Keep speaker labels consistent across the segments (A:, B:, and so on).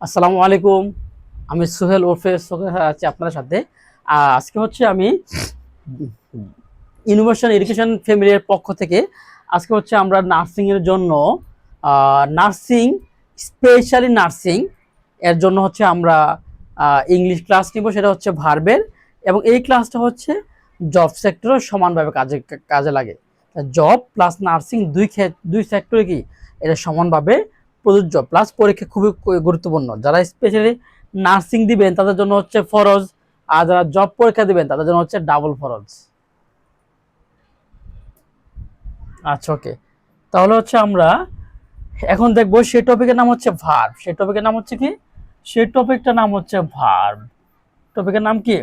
A: আসসালামু আলাইকুম। আমি সোহেল ওরফে সোহেল আছি আপনাদের সাথে। আজকে হচ্ছে আমি ইনোভেশন এডুকেশন ফ্যামিলির পক্ষ থেকে আজকে হচ্ছে আমরা নার্সিং এর জন্য নার্সিং স্পেশালি নার্সিং এর জন্য হচ্ছে আমরা ইংলিশ ক্লাস নিব, সেটা হচ্ছে ভার্বের। এবং এই ক্লাসটা হচ্ছে জব সেক্টরে সমানভাবে কাজে কাজে লাগে। জব প্লাস নার্সিং দুই সেক্টরে কি এটা সমানভাবে প্রযোজ্য, প্লাস পরীক্ষা খুবই গুরুত্বপূর্ণ। যারা স্পেশালি নার্সিং দিবেন তাদের জন্য হচ্ছে ফরজ, আর যারা জব পরীক্ষা দিবেন তাদের জন্য হচ্ছে ডাবল ফরজ। আচ্ছা, ওকে। তাহলে হচ্ছে আমরা এখন দেখবো সেই টপিকের নাম হচ্ছে ভার্ব। সেই টপিকের নাম হচ্ছে কি? সেই টপিকটার নাম হচ্ছে ভার্ব। টপিকের নাম কি?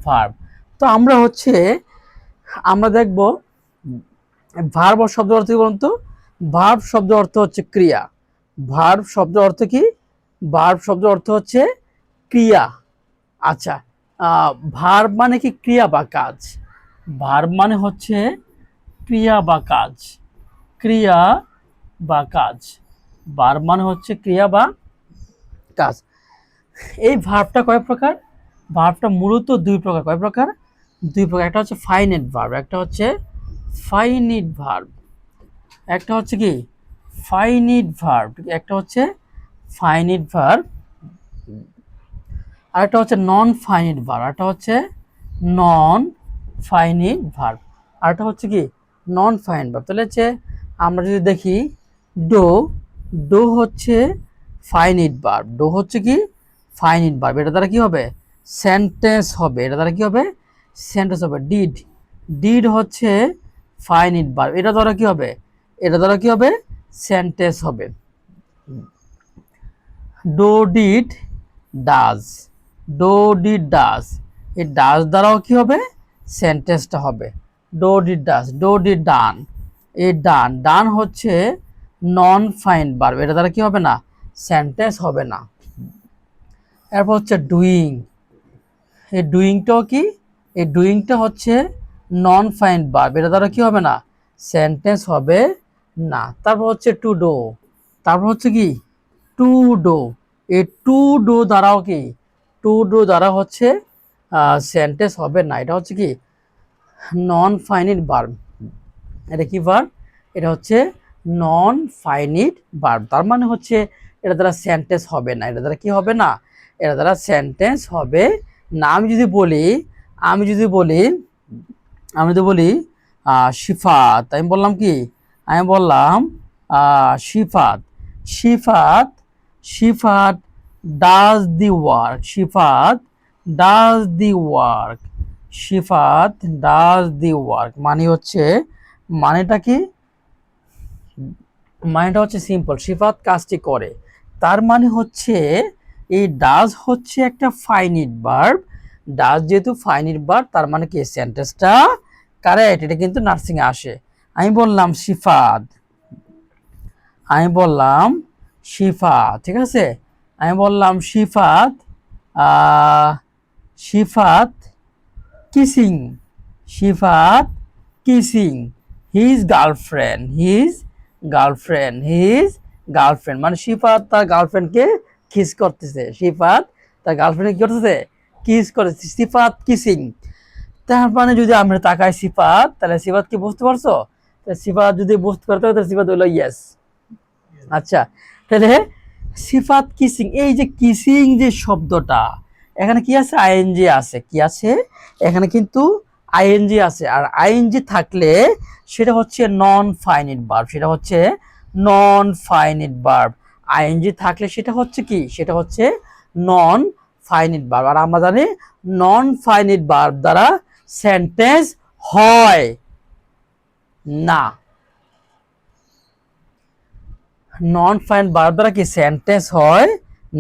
A: ভার্ব। তো আমরা দেখব ভার্ব শব্দ অর্থ কি বলুন তো? ভার্ব শব্দ অর্থ হচ্ছে ক্রিয়া। ভার্ব শব্দ অর্থ কি? ভার্ব শব্দ অর্থ হচ্ছে ক্রিয়া। আচ্ছা, ভার্ব মানে কি? ক্রিয়া বা কাজ। ভার্ব মানে হচ্ছে ক্রিয়া বা কাজ। ক্রিয়া বা কাজ। ভার্ব মানে হচ্ছে ক্রিয়া বা কাজ। এই ভার্বটা কয় প্রকার? ভার্বটা মূলত দুই প্রকার। কয় প্রকার? দুই প্রকার। একটা হচ্ছে ফাইনাইট ভার্ব, একটা হচ্ছে ফাইনিট ভার্ব। একটা হচ্ছে কি? ফাইনিট ভার্ব, একটা হচ্ছে ফাইনিট ভার্ব। আর একটা হচ্ছে নন ফাইনিট ভার্ব, একটা হচ্ছে নন ফাইনিট ভার্ব। আর একটা হচ্ছে কি? Non finite verb. তাহলে হচ্ছে আমরা যদি দেখি ডো, ডো হচ্ছে ফাইনিট ভার্ব। ডো হচ্ছে কি? Finite verb. এটা দ্বারা কি হবে? সেন্টেন্স হবে। এটা দ্বারা কি হবে? সেন্টেন্স হবে। ডিড, ডিড হচ্ছে ফাইনিট ভার্ব। এটা দ্বারা কি হবে? এটা দ্বারা কি হবে? সেন্টেন্স হবে। Do did does, do did does, এই ডাজ দ্বারাও কি হবে? সেন্টেন্সটা হবে। Do did does, do did done, এই ডান, ডান হচ্ছে নন ফাইন ভার্ব। এটা দ্বারা কি হবে না? সেন্টেন্স হবে না। এরপর হচ্ছে ডুইং, এই ডুইংটাও কি? এই ডুইংটা হচ্ছে নন ফাইন ভার্ব। এটা দ্বারা কি হবে না? সেন্টেন্স হবে না। তারপর হচ্ছে টু ডো, তারপর হচ্ছে কি? টু ডো, এই টু ডো দ্বারাও কি? টু ডো দ্বারা হচ্ছে সেন্টেন্স হবে না। এটা হচ্ছে কি? Non finite verb. এটা কি ভার্ব? এটা হচ্ছে নন ফাইনিট ভার্ব। তার মানে হচ্ছে এটা দ্বারা সেন্টেন্স হবে না। এটা দ্বারা কি হবে না? এটা দ্বারা সেন্টেন্স হবে না। আমি যদি বলি, আমি যদি বলি, আমি তো বলি সিফাত, আমি বললাম কি? আমি বললাম Sifat, Sifat, Sifat does the work, Sifat does the work, Sifat does the work. মানে হচ্ছে, মানেটা কি? মানেটা হচ্ছে সিম্পল, সিফাত কাজটি করে। তার মানে হচ্ছে এই ডাজ হচ্ছে একটা ফাইনিট ভার্ব। ডাজ যেহেতু ফাইনিট ভার্ব, তার মানে কি? সেন্টেন্সটা কারেক্ট। এটা কিন্তু নার্সিং এ আসে। আমি বললাম সিফাত, আমি বললাম শিফা, ঠিক আছে? আমি বললাম Shifat, Shifat kissing, Shifat kissing his girlfriend, his girlfriend, his girlfriend. মানে শিফাত তার গার্লফ্রেন্ডকে কিস করতেছে। শিফাত তার গার্লফ্রেন্ড কি করতেছে? কিস করতেছে। সিফাত কিসিং। তার মানে যদি আমরা তাকাই সিফাত, তাহলে সিফাত কি বুঝতে পারছো? সিফাত যদি বুঝতে পারতো তাহলে সিফাত হলো ইয়েস। আচ্ছা, তাহলে সিফাত কিসিং, এই যে কিসিং যে শব্দটা, এখানে কি আছে? আইএনজি আছে। কি আছে? এখানে কিন্তু আইএনজি আছে। আর আইএনজি থাকলে সেটা হচ্ছে নন ফাইনিট ভার্ব, সেটা হচ্ছে নন ফাইনিট ভার্ব। আইএনজি থাকলে সেটা হচ্ছে কি? সেটা হচ্ছে নন ফাইনিট ভার্ব। আর আমরা জানি নন ফাইনিট ভার্ব দ্বারা সেন্টেন্স হয় না। নন ফাইন ভার্ব দ্বারা কি সেন্টেন্স হয়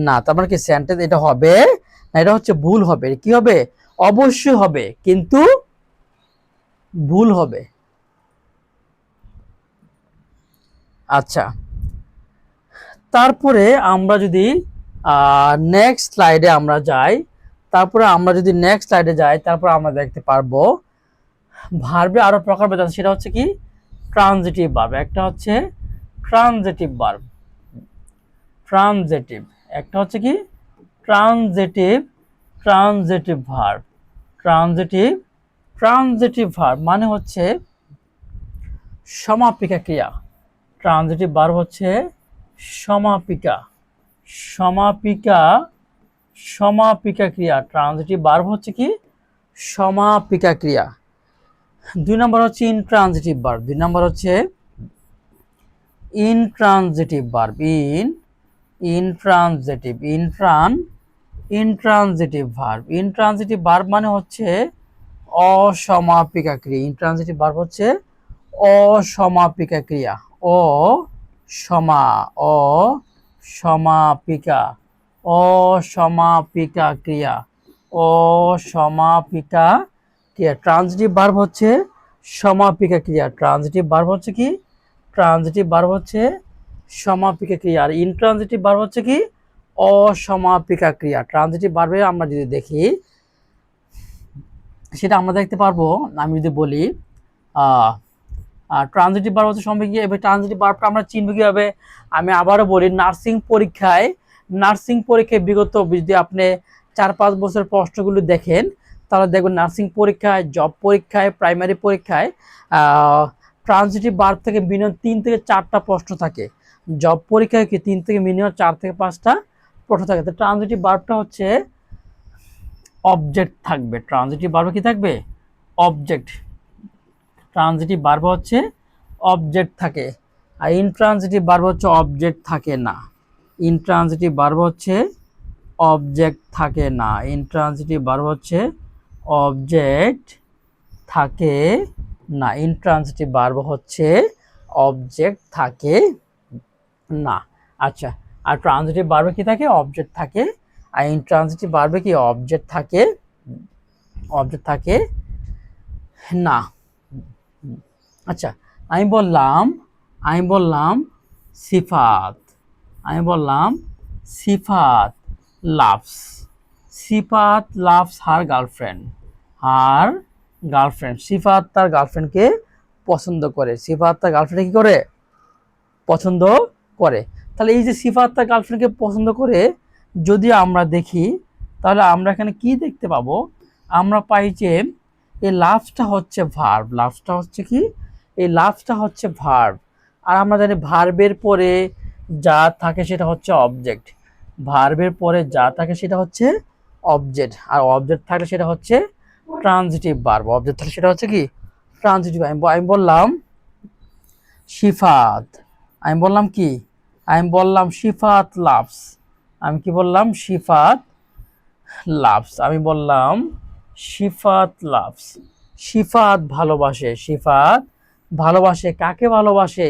A: না। তার মানে কি? সেন্টেন্স এটা হবে না, এটা হচ্ছে ভুল হবে। কি হবে? অবশ্যই হবে, কিন্তু ভুল হবে। আচ্ছা, তারপরে আমরা যদি নেক্সট স্লাইডে আমরা যাই, তারপরে আমরা যদি নেক্সট স্লাইডে যাই, তারপর আমরা দেখতে পারবো ভার্বে আরো প্রকারভেদ আছে। সেটা হচ্ছে কি? Transitive verb. একটা হচ্ছে ট্রানজিটিভ ভার্ব, ট্রানজিটিভ। একটা হচ্ছে কি transitive transitive verb. Transitive transitive verb মানে হচ্ছে সমাপিকা ক্রিয়া। ট্রানজিটিভ ভার্ব হচ্ছে সমাপিকা সমাপিকা সমাপিকা ক্রিয়া। ট্রানজিটিভ ভার্ব হচ্ছে কি সমাপিকা ক্রিয়া। 2 নম্বর হচ্ছে ইনট্রানজিটিভ ভার্ব। 2 নম্বর হচ্ছে intransitive verb. Intransitive intransitive verb. Intransitive verb মানে হচ্ছে অসমাপিকা ক্রিয়া। ইনট্রানজিটিভ ভার্ব হচ্ছে অসমাপিকা ক্রিয়া। অসমাপিকা অসমাপিকা ক্রিয়া অসমাপিকা ক্রিয়া। ট্রানজিটিভ ভার্ব হচ্ছে সমাপিকা ক্রিয়া। ট্রানজিটিভ ভার্ব হচ্ছে কি ট্রানজিটিভ ভার্ব হচ্ছে সমাপিকা ক্রিয়া। আর ইনট্রানজিটিভ ভার্ব হচ্ছে কি অসমাপিকা ক্রিয়া। ট্রানজিটিভ ভার্বে আমরা যদি দেখি সেটা আমরা দেখতে পারবো। আমি যদি বলি ট্রানজিটিভ ভার্ব হচ্ছে সমাপিকা। এবার ট্রানজিটিভ ভার্বটা আমরা চিনব কিভাবে? আমি আবারও বলি, নার্সিং পরীক্ষায় বিগত যদি আপনি 4-5 বছর প্রশ্নগুলো দেখেন তাহলে দেখবেন নার্সিং পরীক্ষায়, জব পরীক্ষায়, প্রাইমারি পরীক্ষায় ট্রানজিটিভ ভার্ব থেকে মিনিমাম 3 থেকে 4টা প্রশ্ন থাকে। জব পরীক্ষায় কি 3 থেকে মিনিমাম 4 থেকে 5টা প্রশ্ন থাকে। তো ট্রানজিটিভ ভার্বটা হচ্ছে অবজেক্ট থাকবে। ট্রানজিটিভ ভার্ব কি থাকবে? অবজেক্ট। ট্রানজিটিভ ভার্ব হচ্ছে অবজেক্ট থাকে। আর ইনট্রানজিটিভ ভার্ব হচ্ছে অবজেক্ট থাকে না। ইনট্রানজিটিভ ভার্ব হচ্ছে অবজেক্ট থাকে না। ইনট্রানজিটিভ ভার্ব হচ্ছে অবজেক্ট থাকে না। ইনট্রানজিটিভ ভার্ব হচ্ছে অবজেক্ট থাকে না। আচ্ছা, আর ট্রানজিটিভ ভার্বে কি থাকে? অবজেক্ট থাকে। আর ইনট্রানজিটিভ ভার্বে কি অবজেক্ট থাকে না। আচ্ছা, আমি বললাম সিফাত। লাভস। সিফাত লাভস হার গার্লফ্রেন্ড। সিফাত তার গার্লফ্রেন্ডকে পছন্দ করে। সিফাত তার গার্লফ্রেন্ডকে কি করে? পছন্দ করে। তাহলে এই যে সিফাত তার গার্লফ্রেন্ডকে পছন্দ করে যদি আমরা দেখি তাহলে আমরা এখানে কি দেখতে পাবো? আমরা পাই যে এই লাভসটা হচ্ছে ভার্ব। লাভসটা হচ্ছে কি? এই লাভসটা হচ্ছে ভার্ব। আর আমরা জানি ভার্বের পরে যা থাকে সেটা হচ্ছে অবজেক্ট। ভার্বের পরে যা থাকে সেটা হচ্ছে অবজেক্ট। আর অবজেক্ট থাকলে সেটা হচ্ছে ট্রানজিটিভ ভার্ব। অবজেক্ট থাকলে সেটা হচ্ছে কি ট্রানজিটিভ। আমি বললাম সিফাত। আমি বললাম কি? আমি বললাম সিফাত লাভস। আমি কি বললাম? সিফাত লাভস। আমি বললাম সিফাত লাভস। সিফাত ভালোবাসে। সিফাত ভালোবাসে। কাকে ভালোবাসে?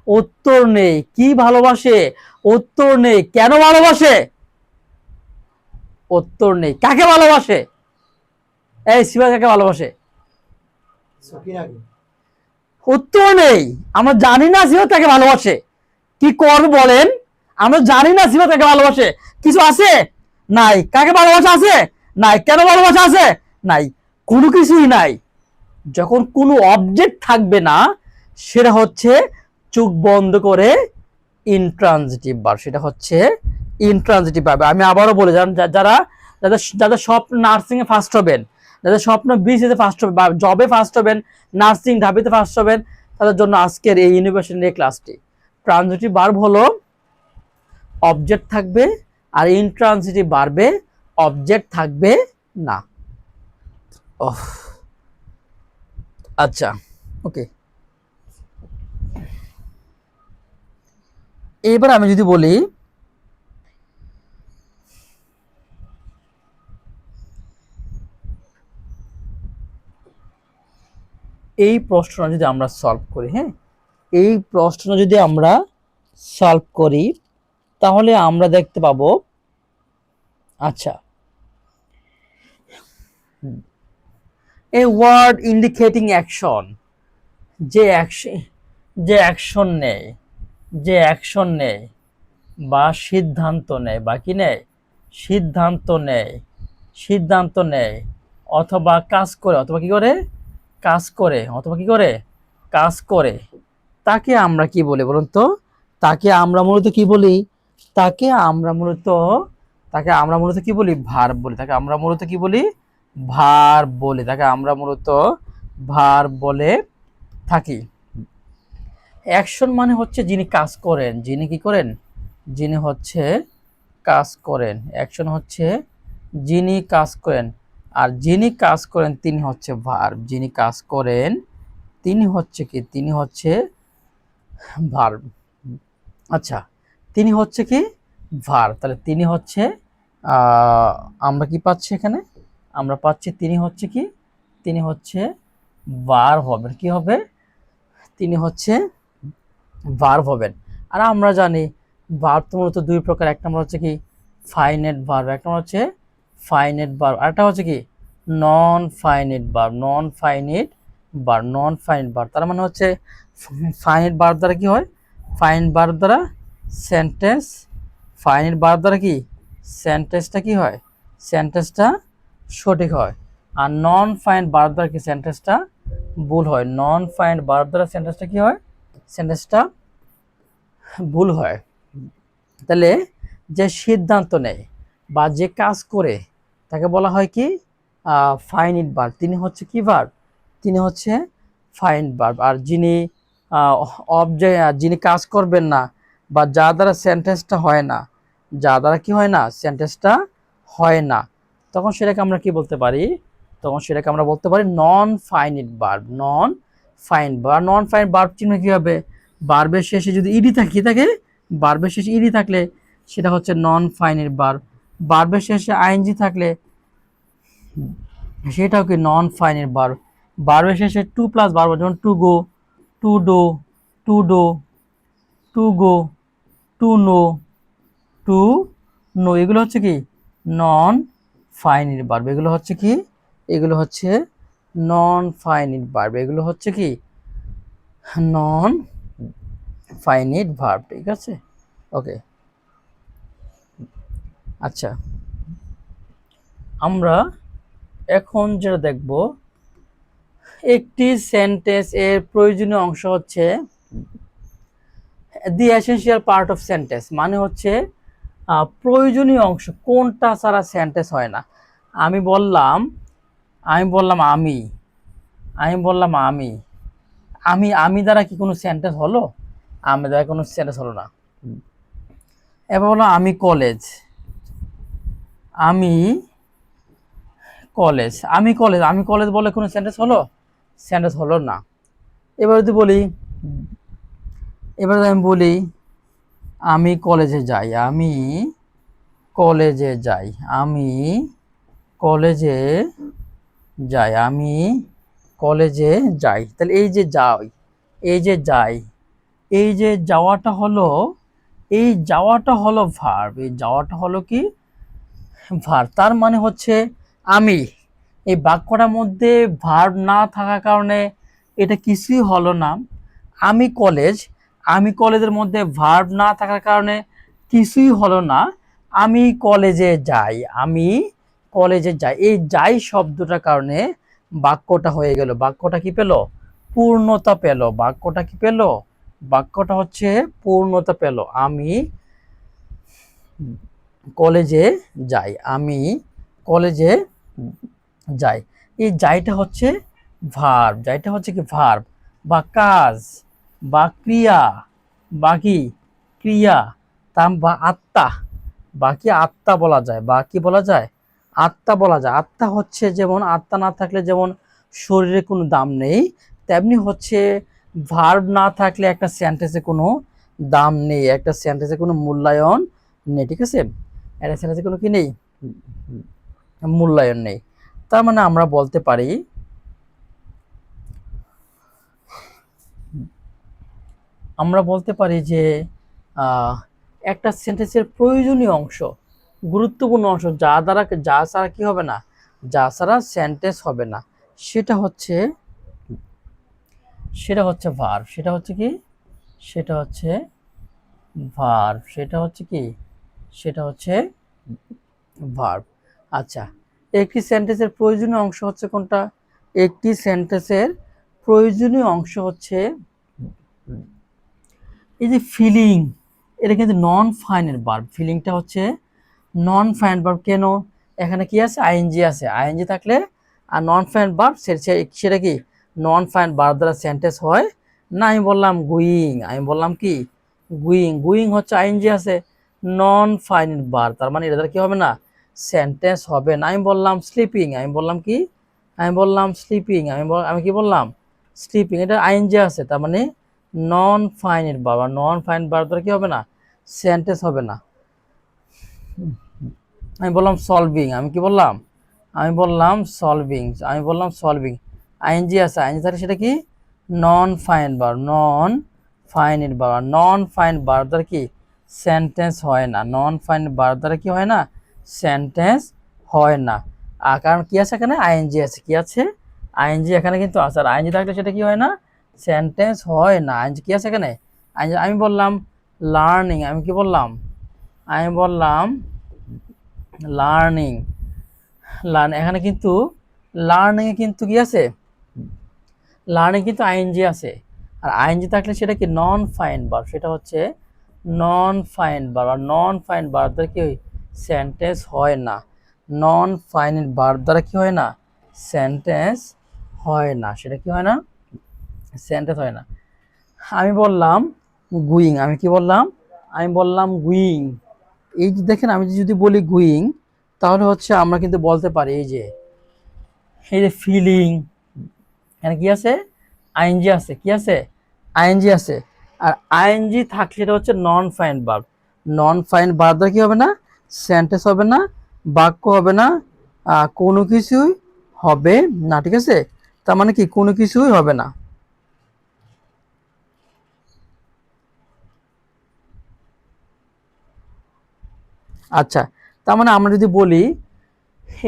A: উত্তর নেই। কি ভালোবাসে? উত্তর নেই। কেন ভালোবাসে? উত্তর নেই। কাকে ভালোবাসে? এই সিফাত কাকে ভালোবাসে? উত্তর নেই। আমরা জানি না সিফাত তাকে ভালোবাসে। কি করবে বলেন? আমরা জানি না সিফাত তাকে ভালোবাসে। কিছু আছে? নাই। কাকে ভালোবাসা আছে? নাই। কেন ভালোবাসা আছে? নাই। কোনো কিছুই নাই। যখন কোনো অবজেক্ট থাকবে না সেটা হচ্ছে চোখ বন্ধ করে ইনট্রানজিটিভ ভার্ব। সেটা হচ্ছে ইনট্রানজিটিভ ভার্ব। আমি আবারও বলে যাদের স্বপ্ন নার্সিং এ ফার্স্ট হবেন, যাদের স্বপ্ন বিসিএস ফার্স্ট হবে বা জবে ফার্স্ট হবেন, নার্সিং ঢাবিতে ফার্স্ট হবেন, তাদের জন্য আজকের এই ইনোভেশন এই ক্লাসটি। ট্রানজিটিভ ভার্ব হলো অবজেক্ট থাকবে আর ইনট্রানজিটিভ ভার্বে অবজেক্ট থাকবে না। আচ্ছা, ওকে। এবার আমি যদি বলি এই প্রশ্নটা যদি আমরা সলভ করি, হ্যাঁ, এই প্রশ্নটা যদি আমরা সলভ করি তাহলে আমরা দেখতে পাবো, আচ্ছা, এ ওয়ার্ড ইন্ডিকেটিং অ্যাকশন, যে অ্যাকশন নেয় বা সিদ্ধান্ত নেয় বা কি নেয়? সিদ্ধান্ত নেয় অথবা কাজ করে অথবা কি করে? কাজ করে তাকে আমরা কি বলি বলুন তো? তাকে আমরা মূলত কি বলি? তাকে আমরা মূলত কি বলি, ভার্ব বলি। তাকে আমরা মূলত কি বলি, ভার্ব বলি। তাকে আমরা মূলত ভার্ব বলে থাকি। অ্যাকশন মানে হচ্ছে যিনি কাজ করেন, যিনি কি করেন, যিনি হচ্ছে কাজ করেন। অ্যাকশন হচ্ছে যিনি কাজ করেন, আর যিনি কাজ করেন তিনি হচ্ছে ভার্ব। যিনি কাজ করেন তিনি হচ্ছে কি, তিনি হচ্ছে ভার্ব। আচ্ছা, তিনি হচ্ছে কি, ভার্ব। তাহলে তিনি হচ্ছে আমরা কি পাচ্ছি এখানে, আমরা পাচ্ছি তিনি হচ্ছে কি, তিনি হচ্ছে ভার্ব হবে। কি হবে, তিনি হচ্ছে ভার্ব হবেন। আর আমরা জানি ভার্ব তো মূলত দুই প্রকার, একটা নম্বর হচ্ছে কি ফাইনাইট ভার্ব, একটা হচ্ছে ফাইনাইট ভার্ব, আরেকটা হচ্ছে কি non finite verb. Non finite verb, non finite verb তার মানে হচ্ছে ফাইনাইট ভার্ব দ্বারা কি হয়, ফাইনাইট ভার্ব দ্বারা সেন্টেন্স, ফাইনাইট ভার্ব দ্বারা কি সেন্টেন্সটা কি হয়, সেন্টেন্সটা সঠিক হয়। আর নন ফাইনাইট ভার্ব দ্বারা কি সেন্টেন্সটা ভুল হয়। নন ফাইনাইট ভার্ব দ্বারা সেন্টেন্সটা কি হয়, সেন্টেন্সটা ভুল হয়। তাহলে যে সিদ্ধান্ত নেয় বা যে কাজ করে তাকে বলা হয় কি ফাইনাইট ভার্ব। তিনি হচ্ছে কি ভার্ব, তিনি হচ্ছে ফাইনাইট ভার্ব। আর যিনি যিনি কাজ করবেন না বা যা দ্বারা সেন্টেন্সটা হয় না, যা দ্বারা কি হয় না, সেন্টেন্সটা হয় না, তখন সেটাকে আমরা কি বলতে পারি, তখন সেটাকে আমরা বলতে পারি non finite verb. Non finite verb. Non finite verb চিহ্ন কি হবে, ভার্বের শেষে যদি ইডি থাকে, ভার্বের শেষে ইডি থাকলে সেটা হচ্ছে নন ফাইনাইট ভার্ব। ভার্বের শেষে আইএনজি থাকলে সেটাও কি নন ফাইনাইট ভার্ব। ভার্বের শেষে টু প্লাস ভার্ব, যেমন to go, to do, to do, to go, to know, to know, এগুলো হচ্ছে কি নন ফাইনাইট ভার্ব। এগুলো হচ্ছে কি, এগুলো হচ্ছে নন ফাইনাইট ভার্ব। এগুলো হচ্ছে কি নন ফাইনাইট ভার্ব। ঠিক আছে, ওকে। আচ্ছা, আমরা এখন যেটা দেখব, একটি সেন্টেন্স এর প্রয়োজনীয় অংশ হচ্ছে দি এসেনশিয়াল পার্ট অফ সেন্টেন্স, মানে হচ্ছে প্রয়োজনীয় অংশ, কোনটা ছাড়া সেন্টেন্স হয় না। আমি বললাম, আমি বললাম আমি, আমি বললাম আমি, আমি দ্বারা কি কোনো সেন্টেন্স হলো, আমি দ্বারা কোনো সেন্টেন্স হলো না। এবার বললাম আমি কলেজ, আমি কলেজ, আমি কলেজ, আমি কলেজ বলে কোনো সেন্টেন্স হলো, সেন্টেন্স হলো না। এবার যদি বলি, এবার আমি বলি আমি কলেজে যাই, আমি কলেজে যাই, আমি কলেজে যাই, আমি কলেজে যাই। তাহলে এই যে যাই, এই যে যাই, এই যে যাওয়াটা হলো, এই যাওয়াটা হলো ভার্ব। এই যাওয়াটা হলো কি ভার্ব। তার মানে হচ্ছে আমি, এই বাক্যটার মধ্যে ভার্ব না থাকার কারণে এটা কিছুই হলো না। আমি কলেজ, আমি কলেজের মধ্যে ভার্ব না থাকার কারণে কিছুই হলো না। আমি কলেজে যাই, আমি কলেজে যাই, এই যাই শব্দটার কারণে বাক্যটা হয়ে গেল। বাক্যটা কি পেল, পূর্ণতা পেল। বাক্যটা কি পেল, বাক্যটা হচ্ছে পূর্ণতা পেল। আমি কলেজে যাই, আমি কলেজে যাই, এই যাইটা হচ্ছে ভার্ব। যাইটা হচ্ছে কি ভার্ব বা কাজ বা ক্রিয়া, বা কি ক্রিয়া, বা আত্মা, বা কি আত্মা বলা যায়, বা কি বলা যায়, আত্মা বলা যায়। আত্মা হচ্ছে, যেমন আত্মা না থাকলে যেমন শরীরে কোনো দাম নেই, তেমনি হচ্ছে ভার্ব না থাকলে একটা সেন্টেন্সে কোনো দাম নেই, একটা সেন্টেন্সে কোনো মূল্যায়ন নেই। ঠিক আছে, একটা সেন্টেন্সে কোনো কি নেই, মূল্যায়ন নেই। তার মানে আমরা বলতে পারি, আমরা বলতে পারি যে একটা সেন্টেন্সের প্রয়োজনীয় অংশ, গুরুত্বপূর্ণ অংশ, যা দ্বারা, যা ছাড়া কি হবে না, যা ছাড়া সেন্টেন্স হবে না, সেটা হচ্ছে, সেটা হচ্ছে ভার্ব। সেটা হচ্ছে কি, সেটা হচ্ছে ভার্ব। সেটা হচ্ছে কি, সেটা হচ্ছে ভার্ব। আচ্ছা, একটি সেন্টেন্সের প্রয়োজনীয় অংশ হচ্ছে কোনটা, একটি সেন্টেন্সের প্রয়োজনীয় অংশ হচ্ছে এই যে ফিলিং, এটা কিন্তু নন ফাইনাল ভার্ব, ফিলিংটা হচ্ছে নন ফাইনাল ভার্ব। কেন? এখানে কি আছে? আইএনজি আছে। আইএনজি থাকলে আর নন ফাইনাল ভার্ব সেটা কি নন ফাইনাল ভার্ব দ্বারা সেন্টেন্স হয় না। আমি বললাম গুইং, আমি বললাম কি গুইং, গুইং হচ্ছে আইএনজি আছে, নন ফাইনাল ভার্ব, তার মানে এটা দ্বারা কি হবে না? সেন্টেন্স হবে না। আমি বললাম স্লিপিং, আমি বললাম কি? আমি বললাম স্লিপিং, আমি কি বললাম? স্লিপিং, এটা আইএনজি আছে, তার মানে নন ফাইনাল ভার্ব। আর নন ফাইনাল ভার্ব দ্বারা কি হবে না? সেন্টেন্স হবে না। আমি বললাম সলভিং, আমি কি বললাম? আমি বললাম সলভিং, আমি বললাম সলভিং, আইএনজি আছে, আইএনজি থাকে সেটা কি নন ফাইনাল ভার্ব, নন ফাইনাল ভার্ব। নন ফাইনাল ভার্ব দ্বারা কি সেন্টেন্স হয় না, নন ফাইনাল ভার্ব দ্বারা কি হয় না? সেন্টেন্স হয় না। আর কারণ কি আছে এখানে? আইএনজি আছে। কি আছে? আইএনজি এখানে কিন্তু আছে। আর আইএনজি থাকলে সেটা কি হয় না? সেন্টেন্স হয় না। আইএনজি কি আছে এখানে? আইএনজি। আমি বললাম লার্নিং, আমি কি বললাম? আমি বললাম লার্নিং, লার্ন, এখানে কিন্তু লার্নিং এ কিন্তু কি আছে? লার্নিং কিন্তু আইএনজি আছে। আর আইএনজি থাকলে সেটা কি নন ফাইন ভার্ব, সেটা হচ্ছে নন ফাইন ভার্ব। আর নন ফাইন ভার্ব দ্বারা কি সেন্টেন্স হয় না, নন ফাইন ভার্ব দ্বারা কি হয় না? সেন্টেন্স হয় না। সেটা কি হয় না? সেন্টেন্স হয় না। আমি বললাম গুইং, আমি কি বললাম? আমি বললাম গুইং। এই যে দেখেন, আমি যদি বলি গুইং, তাহলে হচ্ছে আমরা কিন্তু বলতে পারি এই যে ফিলিং, এখানে কি আছে? আইএনজি আছে। কি আছে? আইএনজি আছে। আর আইএনজি থাকলে সেটা হচ্ছে নন ফাইন ভার্ব। নন ফাইন ভার্ব দ্বারা কি হবে না? সেন্টেন্স হবে না, বাক্য হবে না, কোনো কিছুই হবে না। ঠিক আছে, তার মানে কি কোনো কিছুই হবে না। আচ্ছা, তার মানে আমরা যদি বলি,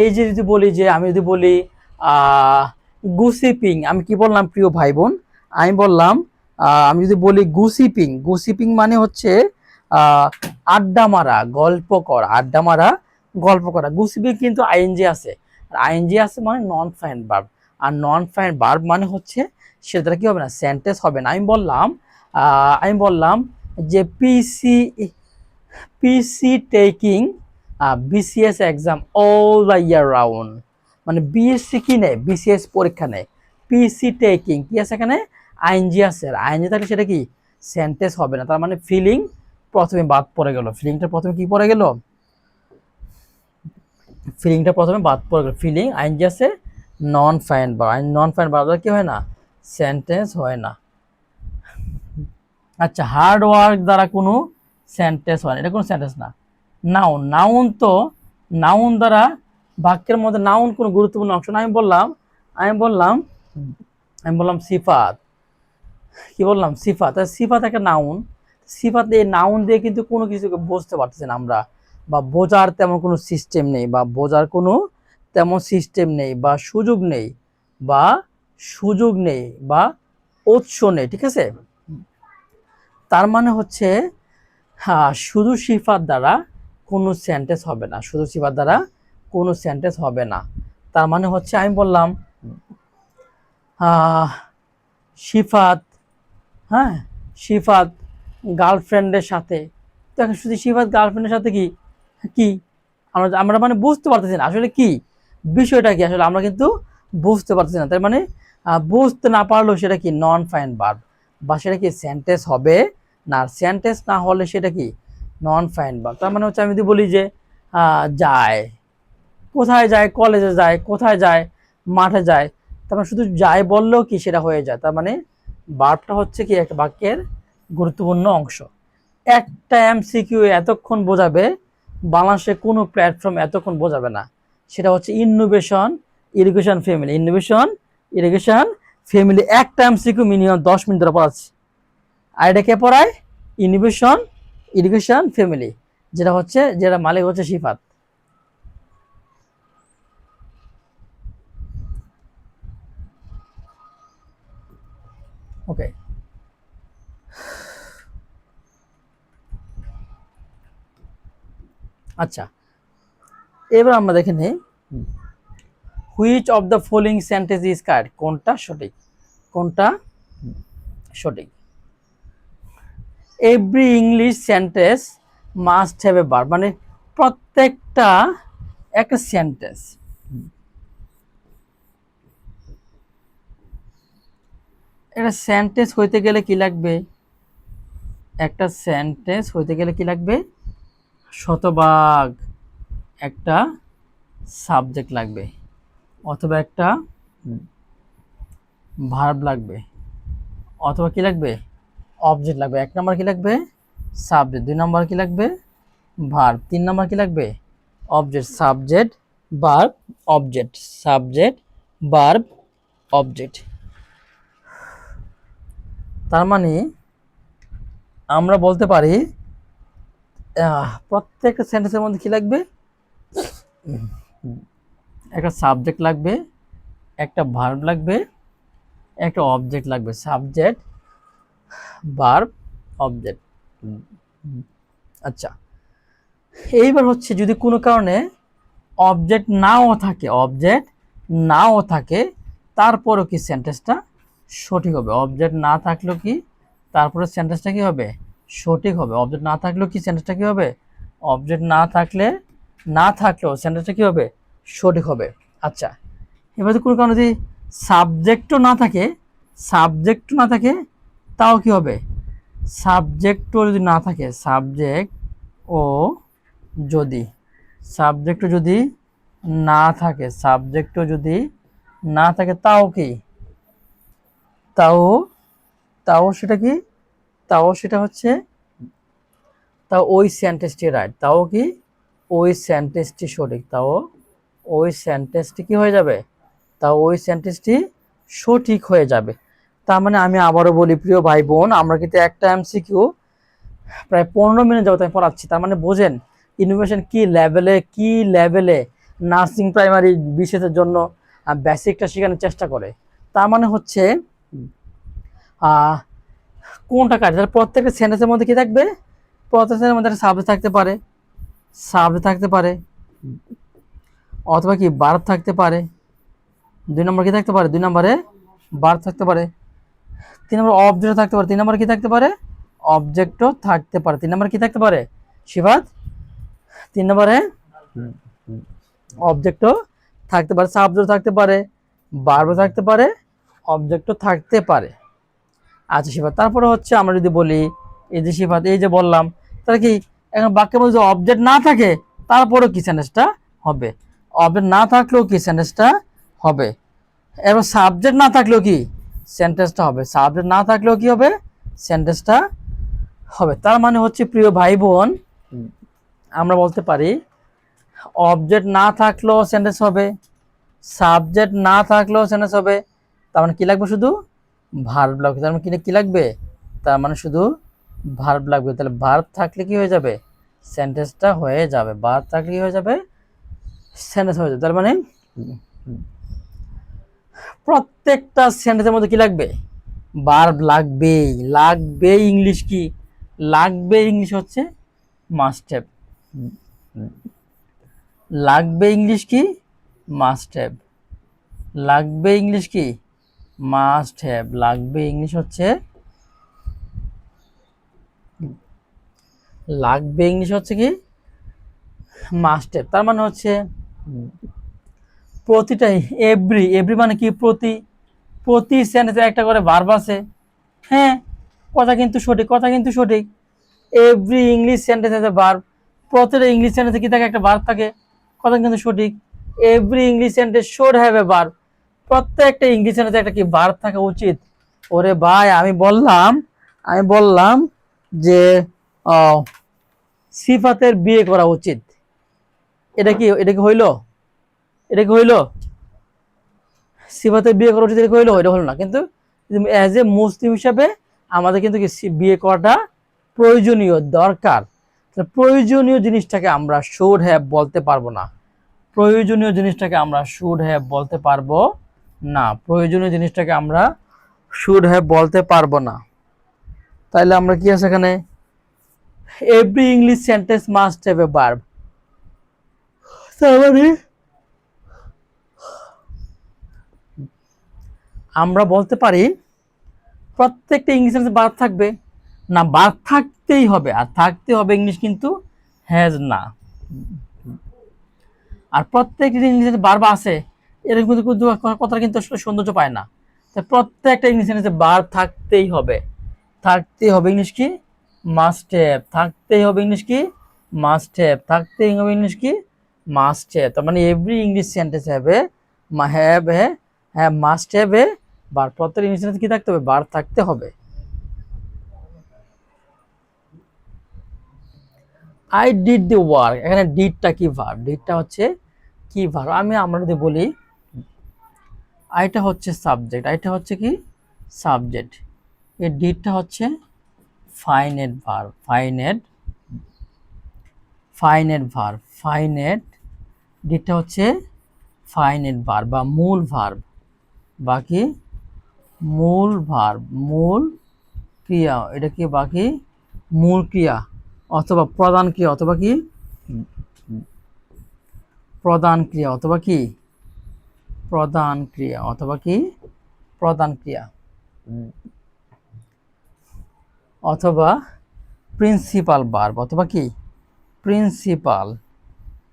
A: এই যে যদি বলি যে আমি যদি বলি গুসিপিং, আমি কি বললাম প্রিয় ভাই বোন? আমি বললাম আমি যদি বলি গুসিপিং, গুসিপিং মানে হচ্ছে আড্ডা মারা, গল্প করা, আড্ডা মারা, গল্প করা। গুসিপিং কিন্তু আইএনজি আছে। আর আইএনজি আছে মানে নন ফাইন ভার্ব। আর নন ফাইন ভার্ব মানে হচ্ছে সেটা কি হবে না? সেন্টেন্স হবে না। আমি বললাম যে PC taking BCS exam all the year round, মানে বিএসসি কি নেয়? বিসিএস পরীক্ষা নেয়। পিসি টেকিং কি আছে এখানে? আইএনজি আছে। আর আইএনজি থাকলে সেটা কি সেন্টেন্স হবে না। তার মানে ফিলিং প্রথমে বাদ পড়ে গেল। ফিলিংটা প্রথমে কি পড়ে গেল? ফিলিংটা প্রথমে বাদ পড়ে গেল। ফিলিং আইএনজি আছে, নন ফাইন বা নন ফাইন বা কি হয় না? সেন্টেন্স হয় না। আচ্ছা, হার্ড ওয়ার্ক দ্বারা কোনো সেন্টেন্স হয় না, এটা কোনো সেন্টেন্স না। নাউন, নাউন তো নাউন দ্বারা বাক্যের মধ্যে নাউন কোনো গুরুত্বপূর্ণ অংশ না। আমি বললাম সিফাত, কি বললাম? সিফাত। সিফাত একটা নাউন। সিফাত, এই নাউন দিয়ে কিন্তু কোনো কিছুকে বুঝতে পারতেছি না আমরা, বা বোঝার তেমন কোনো সিস্টেম নেই, বা বোঝার কোনো তেমন সিস্টেম নেই, বা সুযোগ নেই, বা সুযোগ নেই, বা উৎস নেই। ঠিক আছে, তার মানে হচ্ছে হ্যাঁ, শুধু সিফাত দ্বারা কোনো সেন্টেন্স হবে না, শুধু সিফাত দ্বারা কোনো সেন্টেন্স হবে না। তার মানে হচ্ছে আমি বললাম সিফাত, হ্যাঁ, সিফাত গার্লফ্রেন্ডের সাথে, তো এখন শুধু সিফাত গার্লফ্রেন্ডের সাথে কি কি আমরা আমরা মানে বুঝতে পারতেছি না আসলে কি বিষয়টা কি, আসলে আমরা কিন্তু বুঝতে পারতেছি না। তার মানে বুঝতে না পারলেও সেটা কি নন ফাইন ভার্ব, বা সেটা কি সেন্টেন্স হবে না। সেন্টেন্স না হলে সেটা কি নন ফাইন ভার্ব। তার মানে হচ্ছে আমি যদি বলি যে যায়, কোথায় যায়? কলেজে যায়। কোথায় যায়? মাঠে যায়। তার মানে শুধু যায় বললেও কি সেটা হয়ে যায়। তার মানে ভার্বটা হচ্ছে কি একটা বাক্যের গুরুত্বপূর্ণ অংশ। একটা এমসিকিউ এতক্ষণ বোঝাবে, বাংলাদেশে কোনো প্ল্যাটফর্ম এতক্ষণ বোঝাবে না। সেটা হচ্ছে innovation irrigation family, innovation irrigation family. একটা এমসিকিউ মিনিমাম 10 মিনিট ধরে পড়াচ্ছে। আর এটা কে পড়ায়? ইনোভেশন ইরিগেশন ফ্যামিলি, যেটা মালিক হচ্ছে সিফাত। ওকে, আচ্ছা, এবার আমরা দেখে নিই which of the following sentence is correct, কোনটা সঠিক, কোনটা সঠিক। Every English sentence must have a verb, মানে প্রত্যেকটা একটা সেন্টেন্স, একটা সেন্টেন্স হইতে গেলে কি লাগবে, একটা সেন্টেন্স হইতে গেলে কি লাগবে, শতভাগ একটা সাবজেক্ট লাগবে অথবা একটা ভার্ব লাগবে অথবা কি লাগবে, অবজেক্ট লাগবে। এক নম্বর কি লাগবে, সাবজেক্ট। দুই নম্বর কি লাগবে, ভার্ব। তিন নম্বর কি লাগবে, object. Subject verb object, subject verb object. তার মানে আমরা বলতে পারি প্রত্যেকটা সেন্টেন্সের মধ্যে কি লাগবে, একটা সাবজেক্ট লাগবে, একটা ভার্ব লাগবে, একটা অবজেক্ট লাগবে। Subject verb object. আচ্ছা, এইবার হচ্ছে যদি কোনো কারণে অবজেক্ট নাও থাকে তারপরও কি সেন্টেন্সটা সঠিক হবে। অবজেক্ট না থাকলেও কি তারপরে সেন্টেন্সটা কি হবে, সঠিক হবে। অবজেক্ট না থাকলেও কি সেন্টেন্সটা কি হবে, অবজেক্ট না থাকলেও সেন্টেন্সটা কি হবে, সঠিক হবে। আচ্ছা, এবার যদি কোনো কারণে যদি সাবজেক্টও না থাকে তাও কি হবে, সাবজেক্টও যদি না থাকে, ও যদি সাবজেক্টও যদি না থাকে তাও কি, তাও তাও সেটা কি, তাও সেটা হচ্ছে, তাও ওই সেন্টেন্সটি রাইট, তাও কি ওই সেন্টেন্সটি সঠিক, তাও ওই সেন্টেন্সটি কি হয়ে যাবে, তাও ওই সেন্টেন্সটি সঠিক হয়ে যাবে। তার মানে আমি আবারও বলি প্রিয় ভাই বোন, আমরা কিন্তু একটা এমসিকিউ প্রায় 15 মিনিট যাবত আমি পড়াচ্ছি। তার মানে বোঝেন ইনোভেশন কি লেভেলে নার্সিং প্রাইমারি বিশেষের জন্য বেসিকটা শেখানোর চেষ্টা করে। তার মানে হচ্ছে কোনটা কাজ, তাহলে প্রত্যেকটা সেন্টেন্সের মধ্যে কি থাকবে, প্রত্যেক সেন্টেন্সের মধ্যে একটা সাবজেক্ট থাকতে পারে অথবা কি ভার্ব থাকতে পারে। দুই নম্বর কি থাকতে পারে, দুই নম্বরে ভার্ব থাকতে পারে। তিন নম্বর অবজেক্ট থাকতে পারে, তিন নম্বর কি থাকতে পারে, অবজেক্টও থাকতে পারে। তিন নম্বর কি থাকতে পারে শিবাদ, তিন নম্বরে অবজেক্টও থাকতে পারে, সাবজেক্ট থাকতে পারে, ভার্বও থাকতে পারে, অবজেক্টও থাকতে পারে। আচ্ছা শিবাদ, তারপরে হচ্ছে আমরা যদি বলি এই যে শিবাদ, এই যে বললাম, তাহলে কি এখন বাক্যের মধ্যে অবজেক্ট না থাকে তারপরেও কি সেন্টেন্সটা হবে, অবজেক্ট না থাকলেও কি সেন্টেন্সটা হবে, এবং সাবজেক্ট না থাকলেও কি সেন্টেন্সটা হবে, সাবজেক্ট না থাকলেও কি হবে, সেন্টেন্সটা হবে। তার মানে হচ্ছে প্রিয় ভাই বোন, আমরা বলতে পারি অবজেক্ট না থাকলেও সেন্টেন্স হবে, সাবজেক্ট না থাকলেও সেন্টেন্স হবে। তার মানে কি লাগবে, শুধু ভার্ব লাগবে। তার মানে কি লাগবে, তার মানে শুধু ভার্ব লাগবে। তাহলে ভার্ব থাকলে কি হয়ে যাবে, সেন্টেন্সটা হয়ে যাবে। ভার্ব থাকলে কি হয়ে যাবে, সেন্টেন্স হয়ে যাবে। তার মানে প্রত্যেকটা সেন্টেন্সের মধ্যে কি লাগবে, ভার্ব লাগবে। ইংলিশ কি লাগবে, ইংলিশ হচ্ছে মাস্ট হ্যাভ। লাগবে ইংলিশ কি মাস্ট হ্যাভ, লাগবে ইংলিশ কি মাস্ট হ্যাভ, লাগবে ইংলিশ হচ্ছে, লাগবে ইংলিশ হচ্ছে কি মাস্ট হ্যাভ। তার মানে হচ্ছে প্রতিটাই, এভরি মানে কি, প্রতি সেন্টেন্সে একটা করে ভার্ব আছে। হ্যাঁ, কথা কিন্তু সঠিক। এভরি ইংলিশ সেন্টেন্স আছে ভার্ব, প্রতিটা ইংলিশ সেন্টেন্সে কি থাকে, একটা ভার্ব থাকে। কথা কিন্তু সঠিক। Every English sentence should have a verb, প্রত্যেকটা ইংলিশ সেন্টেন্সে একটা কি ভার্ব থাকা উচিত। ওরে ভাই, আমি বললাম যে সিফাতের বিয়ে করা উচিত, এটা কি হইলো, সিফাতের বিয়ে করা উচিত, এটা হইলো, এটা হলো না। কিন্তু অ্যাজ এ মুসলিম হিসাবে আমাদের কিন্তু বিয়ে করাটা প্রয়োজনীয়, দরকার। প্রয়োজনীয় জিনিসটাকে আমরা শুড হ্যাভ বলতে পারবো না, প্রয়োজনীয় জিনিসটাকে আমরা শুড হ্যাভ বলতে পারবো না, প্রয়োজনীয় জিনিসটাকে আমরা শুড হ্যাভ বলতে পারবো না। তাইলে আমরা কি আছে এখানে, every English sentence must have a verb. তার মানে আমরা বলতে পারি প্রত্যেকটা ইংলিশ সেন্টেন্সে ভার্ব থাকবে, না, ভার্ব থাকতেই হবে, আর থাকতে হবে ইংলিশ কিন্তু হ্যাজ না। আর প্রত্যেকটা ইংলিশে ভার্ব আছে এরকম কিন্তু কথা কিন্তু আসলে সৌন্দর্য পায় না। তো প্রত্যেকটা ইংলিশ সেন্টেন্সে ভার্ব থাকতেই হবে, থাকতেই হবে ইংলিশ কি মাস্ট হ্যাভ, থাকতেই হবে ইংলিশ কি মাস্ট হ্যাভ, থাকতেই হবে ইংলিশ কি মাস্ট হ্যাভ। তার মানে every English sentence have have must have a verb. প্রত্যেক ইংলিশ সেন্টেন্স কি থাকতে হবে, ভার্ব থাকতে হবে। আই ডিড দি ওয়ার্ক, এখানে ডিডটা কি ভার্ব, ডিডটা হচ্ছে কি ভার্ব। আমরা যদি বলি আইটা হচ্ছে সাবজেক্ট, আইটা হচ্ছে কি সাবজেক্ট, এই ডিডটা হচ্ছে ফাইনেট ভার্ব, ফাইনেট ভার্ব, ডিডটা হচ্ছে ফাইনেট ভার্ব বা মূল ভার্ব, বাকি মূল ভার্ব, মূল ক্রিয়া, এটা কি বাকি মূল ক্রিয়া অথবা প্রধান ক্রিয়া, অথবা কি প্রধান ক্রিয়া, অথবা কি প্রধান ক্রিয়া, অথবা কি প্রধান ক্রিয়া, অথবা প্রিন্সিপাল ভার্ব, অথবা কি প্রিন্সিপাল।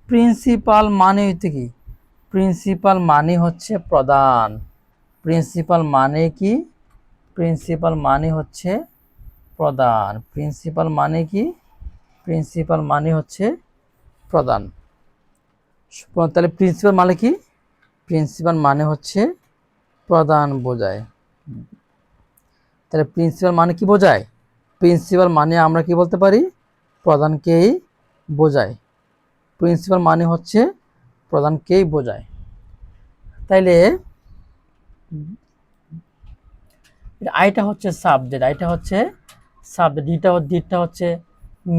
A: প্রিন্সিপাল মানে হচ্ছে কি, প্রিন্সিপাল মানে হচ্ছে প্রধান, প্রিন্সিপাল মানে কি, প্রিন্সিপাল মানে হচ্ছে প্রধান, প্রিন্সিপাল মানে কি, প্রিন্সিপাল মানে হচ্ছে প্রধান। তাহলে প্রিন্সিপাল মানে কি, প্রিন্সিপাল মানে হচ্ছে প্রধান বোঝায়। তাহলে প্রিন্সিপাল মানে কি বোঝায়, প্রিন্সিপাল মানে আমরা কি বলতে পারি, প্রধানকেই বোঝায়, প্রিন্সিপাল মানে হচ্ছে প্রধানকেই বোঝায়। তাইলে আইটা হচ্ছে সাবজেক্ট, আইটা হচ্ছে সাবজেক্ট, ডিটা হচ্ছে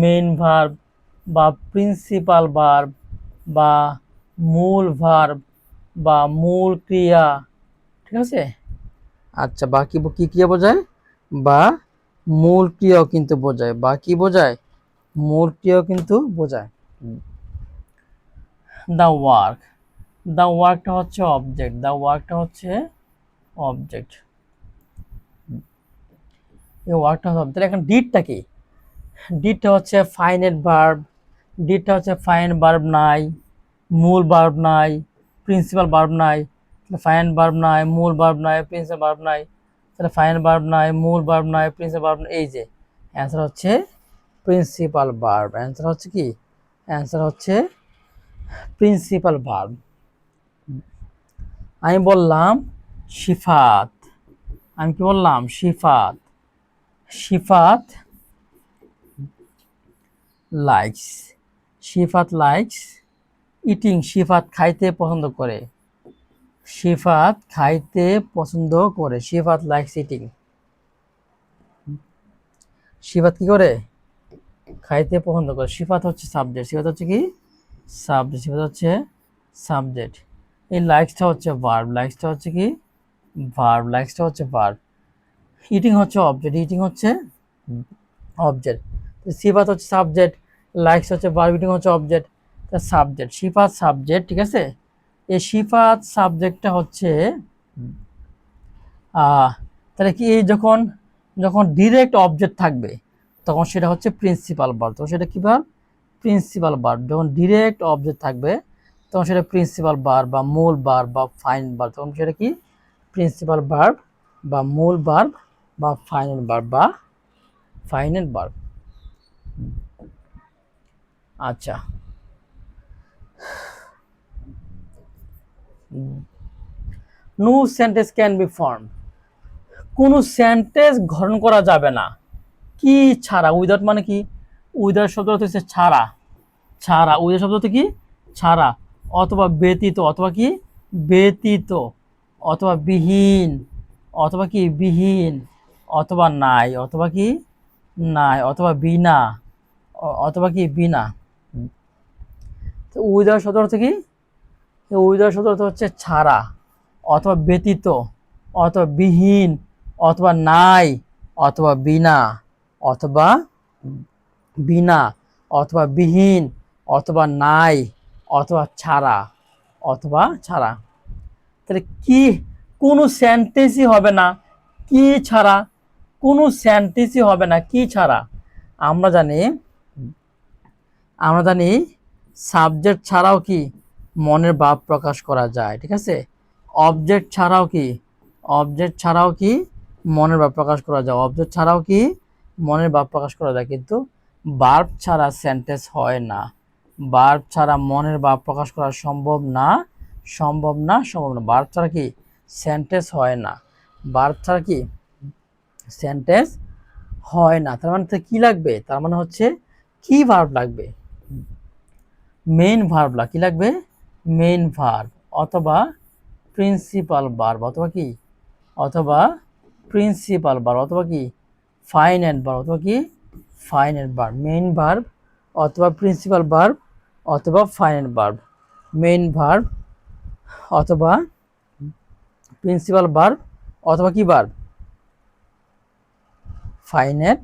A: মেইন ভার্ব বা প্রিন্সিপাল ভার্ব বা মূল ভার্ব বা মূল ক্রিয়া, ঠিক আছে। আচ্ছা, বাকি কি ক্রিয়া বোঝায়, বা মূল ক্রিয়াও কিন্তু বোঝায়, বা কি বোঝায়, মূল ক্রিয়াও কিন্তু বোঝায়। দ্য ওয়ার্ক, দ্য ওয়ার্কটা হচ্ছে অবজেক্ট, দ্য ওয়ার্কটা হচ্ছে অবজেক্ট, এই ওয়ার্কটা হবে। তাহলে এখন ডিডটা কি, ডিডটা হচ্ছে ফাইনেট ভার্ব, ডিডটা হচ্ছে ফাইনেট ভার্ব নাই, মূল ভার্ব নাই, প্রিন্সিপাল ভার্ব নাই, ফাইন ভার্ব নাই, মূল ভার্ব নাই, প্রিন্সিপাল ভার্ব নাই, তাহলে ফাইন ভার্ব নাই, মূল ভার্ব নাই, প্রিন্সিপাল ভার্ব নাই, এই যে অ্যান্সার হচ্ছে প্রিন্সিপাল ভার্ব, অ্যান্সার হচ্ছে কি, অ্যান্সার হচ্ছে প্রিন্সিপাল ভার্ব। আমি বললাম সিফাত, আমি কি বললাম সিফাত, সিফাত লাইকস, সিফাত লাইকস ইটিং, সিফাত খাইতে পছন্দ করে, সিফাত খাইতে পছন্দ করে, সিফাত লাইকস ইটিং, সিফাত কি করে খাইতে পছন্দ করে, সিফাত হচ্ছে সাবজেক্ট, সিফাত হচ্ছে কি সাবজেক্ট, সিফাত হচ্ছে সাবজেক্ট, এই লাইকসটা হচ্ছে ভার্ব, লাইকসটা হচ্ছে কি ভার্ব, লাইকসটা হচ্ছে ভার্ব, ইটিং হচ্ছে অবজেক্ট, ইটিং হচ্ছে অবজেক্ট, সিফাত হচ্ছে সাবজেক্ট, লাইকস হচ্ছে ভার্ব, ইটিং হচ্ছে অবজেক্ট, সাবজেক্ট, সিফাত সাবজেক্ট, ঠিক আছে। এই সিফাত সাবজেক্টটা হচ্ছে তাহলে কি এই যখন যখন ডিরেক্ট অবজেক্ট থাকবে তখন সেটা হচ্ছে প্রিন্সিপাল ভার্ব, তখন সেটা কি ভার্ব, প্রিন্সিপাল ভার্ব। যখন ডিরেক্ট অবজেক্ট থাকবে তখন সেটা প্রিন্সিপাল ভার্ব বা মূল ভার্ব বা ফাইন ভার্ব, তখন সেটা কি প্রিন্সিপাল ভার্ব বা মূল ভার্ব বা ফাইনাল ভার্ব বা ফাইনাল ভার্ব। আচ্ছা, no sentence can be form, কোনো সেন্টেন্স গঠন করা যাবে না কি ছাড়া, উইদাউট মানে কি, উইদাউট শব্দ হচ্ছে ছাড়া, ছাড়া, উইদাউট শব্দ হচ্ছে কি ছাড়া, অথবা ব্যতীত, অথবা কি ব্যতীত, অথবা বিহীন, অথবা কি বিহীন, অথবা নাই, অথবা কি নাই, অথবা বিনা, অথবা কি বিনা। তো উইদাউট শব্দ হচ্ছে কি, উইদাউট শব্দ হচ্ছে ছাড়া, অথবা ব্যতীত, অথবা বিহীন, অথবা নাই, অথবা বিনা, অথবা বিনা, অথবা বিহীন, অথবা নাই, অথবা ছাড়া, অথবা ছাড়া। তাহলে কি কোনো সেন্টেন্সই হবে না কি ছাড়া, কোনো সেন্টেন্সই হবে না কি ছাড়া? আমরা জানি সাবজেক্ট ছাড়াও কি মনের ভাব প্রকাশ করা যায়, ঠিক আছে? অবজেক্ট ছাড়াও কি মনের ভাব প্রকাশ করা যায়, অবজেক্ট ছাড়াও কি মনের ভাব প্রকাশ করা যায়, কিন্তু ভার্ব ছাড়া সেন্টেন্স হয় না। ভার্ব ছাড়া মনের ভাব প্রকাশ করা সম্ভব না। ভার্ব ছাড়া কি সেন্টেন্স হয় না। ভার্ব ছাড়া কি সেন্টেন্স হয় না। তার মানে কি লাগবে? তার মানে হচ্ছে কি ভার্ব লাগবে? মেইন ভার্ব কি লাগবে? মেইন ভার্ব অথবা প্রিন্সিপাল ভার্ব অথবা কি ফাইনাইট ভার্ব অথবা কি ফাইনাইট ভার্ব। মেইন ভার্ব অথবা প্রিন্সিপাল ভার্ব অথবা ফাইনাইট ভার্ব। মেইন ভার্ব অথবা প্রিন্সিপাল ভার্ব অথবা কি ভার্ব? ফাইনাইট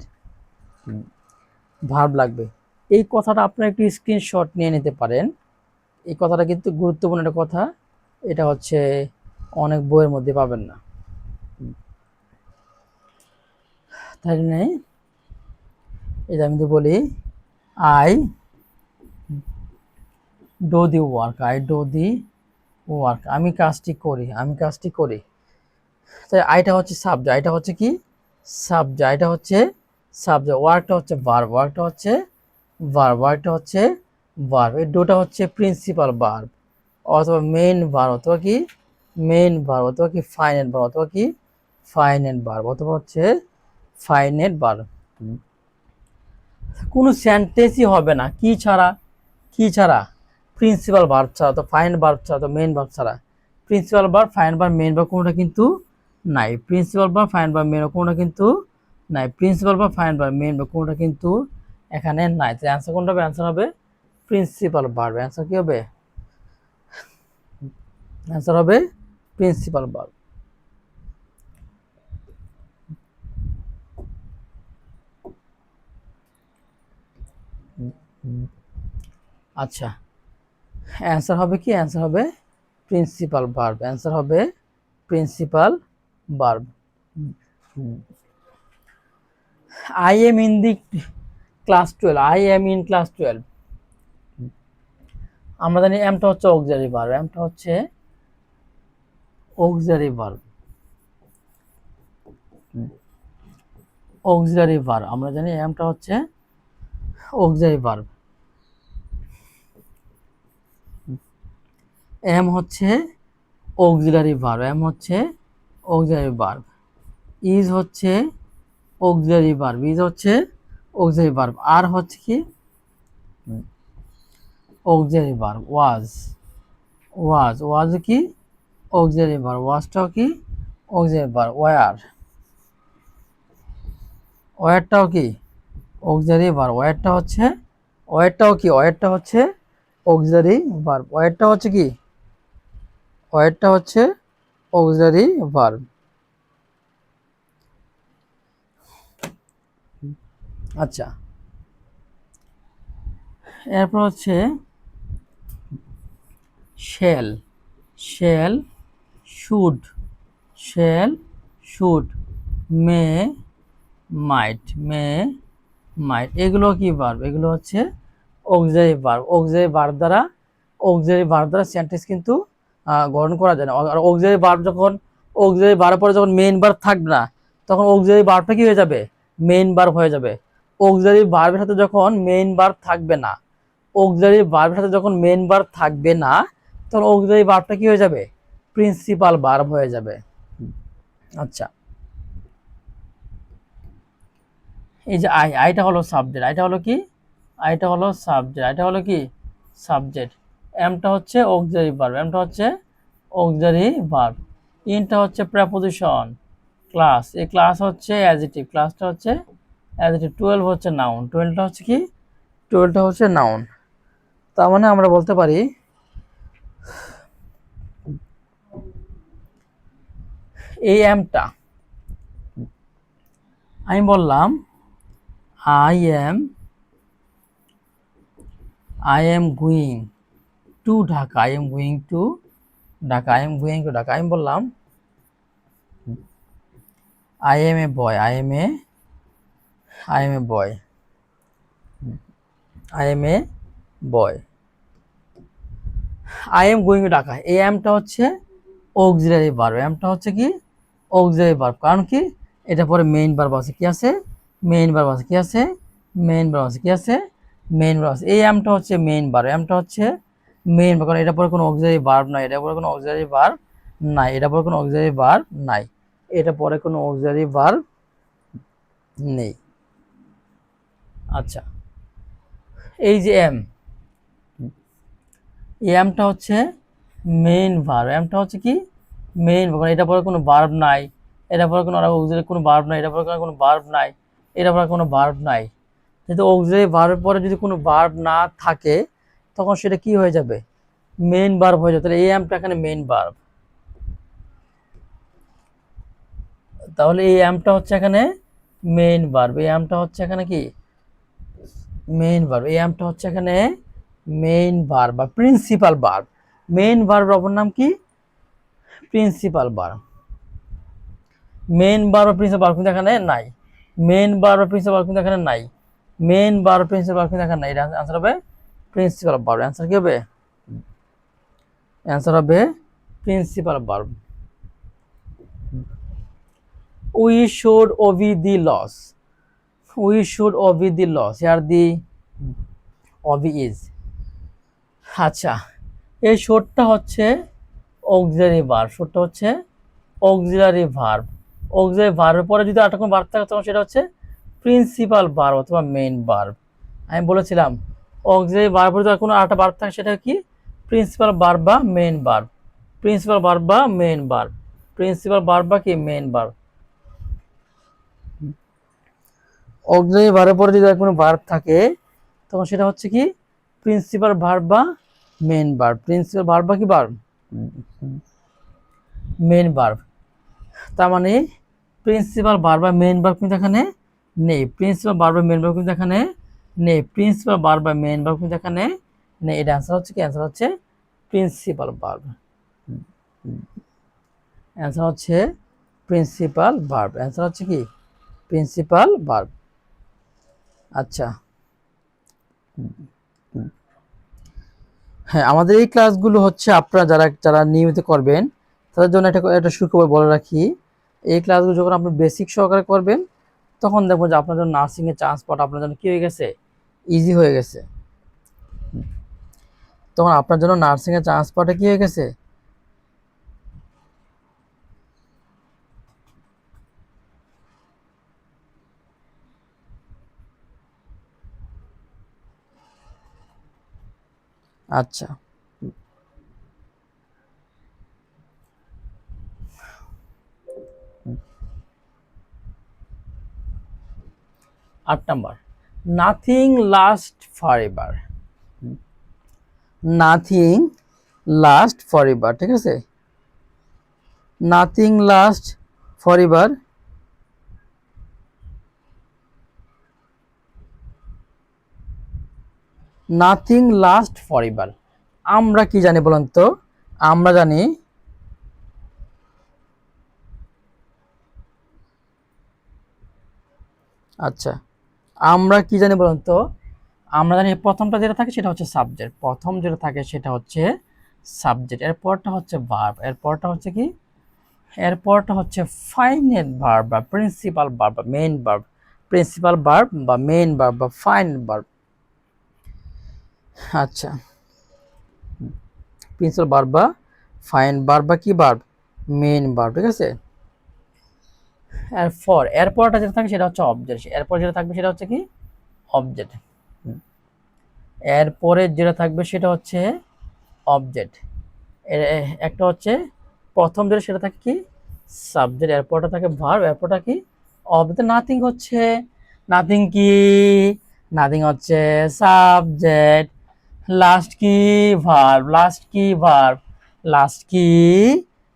A: ভার্ব লাগবে। এই কথাটা আপনারা একটু স্ক্রিনশট নিয়ে নিতে পারেন। এই কথাটা কিন্তু গুরুত্বপূর্ণ একটা কথা, এটা হচ্ছে অনেক বইয়ের মধ্যে পাবেন না। তাই নেই, এটা আমি বলি আই ডু দি ওয়ার্ক, আমি কাজটি করি। তাই আইটা হচ্ছে সাবজেক্ট, আইটা হচ্ছে কি সাবজেক্ট, আইটা হচ্ছে সাবজেক্ট, ওয়ার্কটা হচ্ছে ভার্ব, এই ডুটা হচ্ছে প্রিন্সিপাল ভার্ব অথবা মেইন ভার্ব অথবা কি ফাইনাইট ভার্ব অথবা হচ্ছে ফাইনাইট ভার্ব। কোনো সেন্টেন্সই হবে না কি ছাড়া? প্রিন্সিপাল ভার্ব ছাড়া, তো ফাইনাইট ভার্ব ছাড়া, তো মেইন ভার্ব ছাড়া। Principal verb, finite verb, main verb কোনোটা কিন্তু নাই। Principal verb, finite verb, main verb কোনোটা কিন্তু নাই। Principal verb, finite verb, main verb কোনোটা কিন্তু এখানে নাই। তো অ্যান্সার কোনটা হবে? অ্যান্সার হবে প্রিন্সিপাল ভার্ব। অ্যান্সার কি হবে? অ্যান্সার হবে প্রিন্সিপাল ভার্ব। আচ্ছা, অ্যান্সার হবে কি? অ্যান্সার হবে প্রিন্সিপাল ভার্ব। অ্যান্সার হবে principal verb. I am in the class 12. I am in class 12. আমরা জানি এমটা হচ্ছে অক্সিলারি ভার্ব, আমরা জানি এমটা হচ্ছে অক্সিলারি ভার্ব। এম হচ্ছে অক্সিলারি ভার্ব, ইজ হচ্ছে অক্সিলারি ভার্ব, আর হচ্ছে কি অক্সিলারি ভার্ব। ওয়াজ কি অক্সিলারি ভার্ব, ওয়াজটাও কি অক্সিলারি ভার্ব। ওয়্যারটাও কি অক্সিলারি ভার্ব। ওয়্যারটা হচ্ছে অক্সিলারি ভার্ব। ওয়্যারটা হচ্ছে অক্সিলারি ভার্ব। আচ্ছা, এরপর হচ্ছে শ্যাল, শুড, মে, মাইট, এগুলো কি ভার্ব? এগুলো হচ্ছে অক্সিলারি ভার্ব। অক্সিলারি ভার্ব দ্বারা সেন্টেন্স কিন্তু গঠন করা যায় না। আর অক্সিলারি ভার্ব পরে যখন মেইন ভার্ব থাকবে না, তখন অক্সিলারি ভার্বটা কি হয়ে যাবে? মেইন ভার্ব হয়ে যাবে। অক্সিলারি ভার্বের সাথে যখন মেইন ভার্ব থাকবে না, তখন অক্সিলারি ভার্বটা কি হয়ে যাবে? প্রিন্সিপাল ভার্ব হয়ে যাবে। আচ্ছা, এই যে আইটা হলো সাবজেক্ট, আইটা হলো সাবজেক্ট। এমটা হচ্ছে অক্সিলারি ভার্ব, ইনটা হচ্ছে প্রেপোজিশন, ক্লাস, এই ক্লাস হচ্ছে অ্যাডজেক্টিভ, 12 হচ্ছে নাউন, 12টা হচ্ছে নাউন। তার মানে আমরা বলতে পারি এই এমটা, আমি বললাম I am going to Dhaka, আমি বললাম I M A boy, I M A boy, I M A boy. I am going to Dhaka, এই এমটা হচ্ছে অক্সিলারি ভার্ব, এমটা হচ্ছে কি অক্সিলারি ভার্ব। কারণ কি এটা পরে মেইন ভার্ব আছে, কি আছে মেইন ভার্ব আছে, কি আছে মেইন ভার্ব আছে, কি আছে মেইন ভার্ব আছে। এই এমটা হচ্ছে মেইন ভার্ব, এমটা হচ্ছে মেইন ভার্ব, কারণ এটা পরে কোনো অক্সিলারি ভার্ব নাই, এটা পরে কোনো অক্সিলারি ভার্ব নাই, এটা পরে কোনো অক্সিলারি ভার্ব নাই, এটা পরে কোনো অক্সিলারি ভার্ব নেই। আচ্ছা, এই যে এম, এই এমটা হচ্ছে মেইন ভার্ব, এমটা হচ্ছে কি মেইন ভার্ব, এটা পরে কোনো ভার্ব নাই, এটা পরে কোনো অক্সিলারি কোনো ভার্ব নাই, এটা পরে কোনো ভার্ব নাই, এটা পরে কোনো ভার্ব নাই। যেহেতু অক্সিলারি ভার্বের পরে যদি কোনো ভার্ব না থাকে তখন সেটা কি হয়ে যাবে মেইন ভার্ব হয়ে যাবে। তাহলে এই এমটা এখানে মেইন ভার্ব, তাহলে এই এমটা হচ্ছে এখানে মেইন ভার্ব, এই এমটা হচ্ছে এখানে কি মেইন ভার্ব, এই এমটা হচ্ছে এখানে মেইন ভার্ব বা প্রিন্সিপাল ভার্ব। মেইন ভার্বের অপর নাম কি principal verb. Main verb principal verb কিন্তু এখানে নাই, মেইন ভার্ব প্রিন্সিপাল ভার্ব কিন্তু এখানে নাই, মেইন ভার্ব প্রিন্সিপাল ভার্ব কিন্তু এখানে নাই। এটা आंसर হবে প্রিন্সিপাল ভার্ব। आंसर কি হবে आंसर হবে principal verb. We should obey the laws, we should obey the laws, here the obey is। আচ্ছা, এই শোডটা হচ্ছে অক্সিলারি ভার্ব, শোডটা হচ্ছে অক্সিলারি ভার্ব, অক্সিলারি ভার্বের পরে যদি আরেকটা কোনো ভার্ব থাকে তখন সেটা হচ্ছে প্রিন্সিপাল ভার্ব অথবা মেইন ভার্ব। আমি বলেছিলাম অক্সিলারি ভার্বের যদি কোনো আরেকটা ভার্ব থাকে সেটা কি প্রিন্সিপাল ভার্ব বা মেইন ভার্ব, প্রিন্সিপাল ভার্ব বা মেইন ভার্ব, প্রিন্সিপাল ভার্ব বা কি মেইন ভার্ব। অক্সিলারি ভার্বের পরে যদি কোনো ভার্ব থাকে তখন সেটা হচ্ছে কি প্রিন্সিপাল ভার্ব বা মেইন ভার্ব, প্রিন্সিপাল ভার্ব বা কি ভার্ব মেইন ভার্ব। তার মানে প্রিন্সিপাল ভার্ব বা মেইন ভার্ব কিন্তু এখানে নেই, প্রিন্সিপাল ভার্ব বা মেইন ভার্ব কিন্তু এখানে নেই, প্রিন্সিপাল ভার্ব বা মেইন ভার্ব কিন্তু এখানে নেই। এটা অ্যান্সার হচ্ছে কি অ্যান্সার হচ্ছে প্রিন্সিপাল ভার্ব, অ্যান্সার হচ্ছে প্রিন্সিপাল ভার্ব, অ্যান্সার হচ্ছে কি প্রিন্সিপাল ভার্ব। আচ্ছা, হ্যাঁ আমাদের এই ক্লাসগুলো হচ্ছে আপনারা যারা যারা নিয়মিত করবেন তাদের জন্য একটা সুখবর বলে রাখি, এই ক্লাসগুলো যখন আপনি বেসিক সহকারে করবেন তখন দেখবো যে আপনার জন্য নার্সিংয়ের চান্স পাওয়াটা আপনার জন্য কী হয়ে গেছে ইজি হয়ে গেছে, তখন আপনার জন্য নার্সিংয়ের চান্স পাওয়াটা কী হয়ে গেছে। আচ্ছা, 8 number, nothing last forever, nothing last forever, ঠিক আছে, nothing last forever, nothing last forever আমরা কি জানি বলেন তো, আমরা জানি আচ্ছা আমরা কি জানি বলেন তো, আমরা জানি প্রথমটা যেটা থাকে সেটা হচ্ছে সাবজেক্ট, প্রথম যেটা থাকে সেটা হচ্ছে সাবজেক্ট, এরপরটা হচ্ছে ভার্ব, এরপরটা হচ্ছে কি এরপরটা হচ্ছে ফাইনাইট ভার্ব বা প্রিন্সিপাল ভার্ব বা মেইন ভার্ব, প্রিন্সিপাল ভার্ব বা মেইন ভার্ব বা ফাইনাইট ভার্ব। আচ্ছা, প্রিন্সিপাল ভার্ব বা ফাইন ভার্ব বা কি ভার্ব মেইন ভার্ব, ঠিক আছে। এরপরটা যেটা থাকে সেটা হচ্ছে অবজেক্ট, এরপর যেটা থাকবে সেটা হচ্ছে কি অবজেক্ট, এরপরে যেটা থাকবে সেটা হচ্ছে অবজেক্ট, একটা হচ্ছে প্রথম যেটা সেটা থাকে কি সাবজেক্ট, এরপরটা থাকে ভার্ব, এরপরটা কি অবজেক্ট। নাথিং হচ্ছে নাথিং কি নাথিং হচ্ছে সাবজেক্ট, লাস্ট কি ভার্ব, লাস্ট কি ভার্ব, লাস্ট কি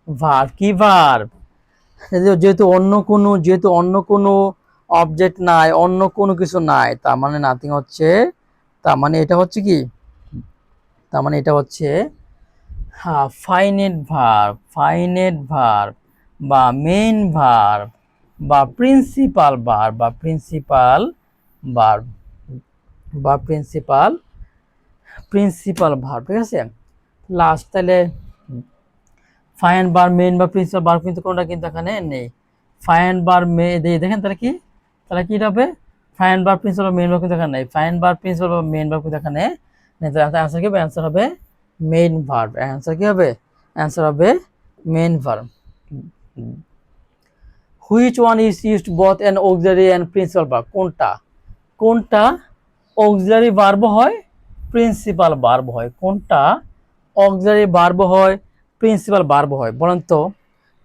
A: ভার্ব, কি ভার্ব, যেহেতু অন্য কোনো অবজেক্ট নাই, অন্য কোনো কিছু নাই, তার মানে নাথিং হচ্ছে, তার মানে এটা হচ্ছে কি তার মানে এটা হচ্ছে ফাইনাইট ভার্ব, ফাইনাইট ভার্ব বা মেইন ভার্ব বা প্রিন্সিপাল ভার্ব বা প্রিন্সিপাল ভার্ব বা প্রিন্সিপাল ভার্ব, ঠিক আছে। লাস্ট তাহলে ফাইন বার মেইন বা প্রিন্সিপাল ভার্ব কিন্তু কোনটা কিন্তু এখানে নেই। ফাইন বার দেখেন তাহলে কি, হবে ফাইন বার প্রিন্সিপাল মেইন ভার্ব কিন্তু এখানে নেই। ফাইন বার প্রিন্সিপাল বা মেইন ভার্ব কিন্তু এখানে নেই। তো অ্যান্সার কি হবে? অ্যান্সার হবে মেইন ভার্ব। অ্যান্সার কি হবে? অ্যান্সার হবে main verb. Which one is used both an auxiliary and principal verb? কোনটা অক্সিলারি ভার্ব হয়, প্রিন্সিপাল ভার্ব হয়? কোনটা অক্সিলারি ভার্ব হয়, প্রিন্সিপাল ভার্ব হয়? বলেন তো,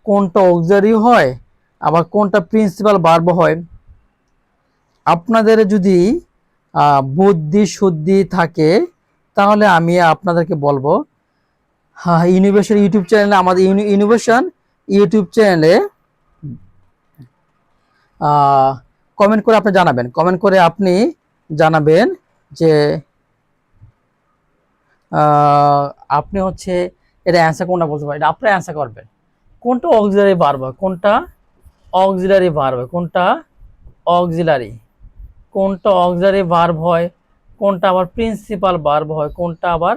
A: কোনটা অক্সিলারি হয় আবার কোনটা প্রিন্সিপাল ভার্ব হয়? আপনাদের যদি বুদ্ধি শুদ্ধি থাকে তাহলে আমি আপনাদেরকে বলবো, হ্যাঁ, ইনোভেশন ইউটিউব চ্যানেলে, আমাদের ইনোভেশন ইউটিউব চ্যানেলে কমেন্ট করে আপনি জানাবেন, কমেন্ট করে আপনি জানাবেন যে আপনি হচ্ছে এটা অ্যান্সার কোনটা বলতে পারেন, এটা আপনি অ্যান্সার করবেন। কোনটা অক্সিলারি ভার্ব হয়, কোনটা অক্সিলারি ভার্ব হয়, কোনটা অক্সিলারি, কোনটা অক্সিলারি ভার্ব হয়, কোনটা আবার প্রিন্সিপাল ভার্ব হয়, কোনটা আবার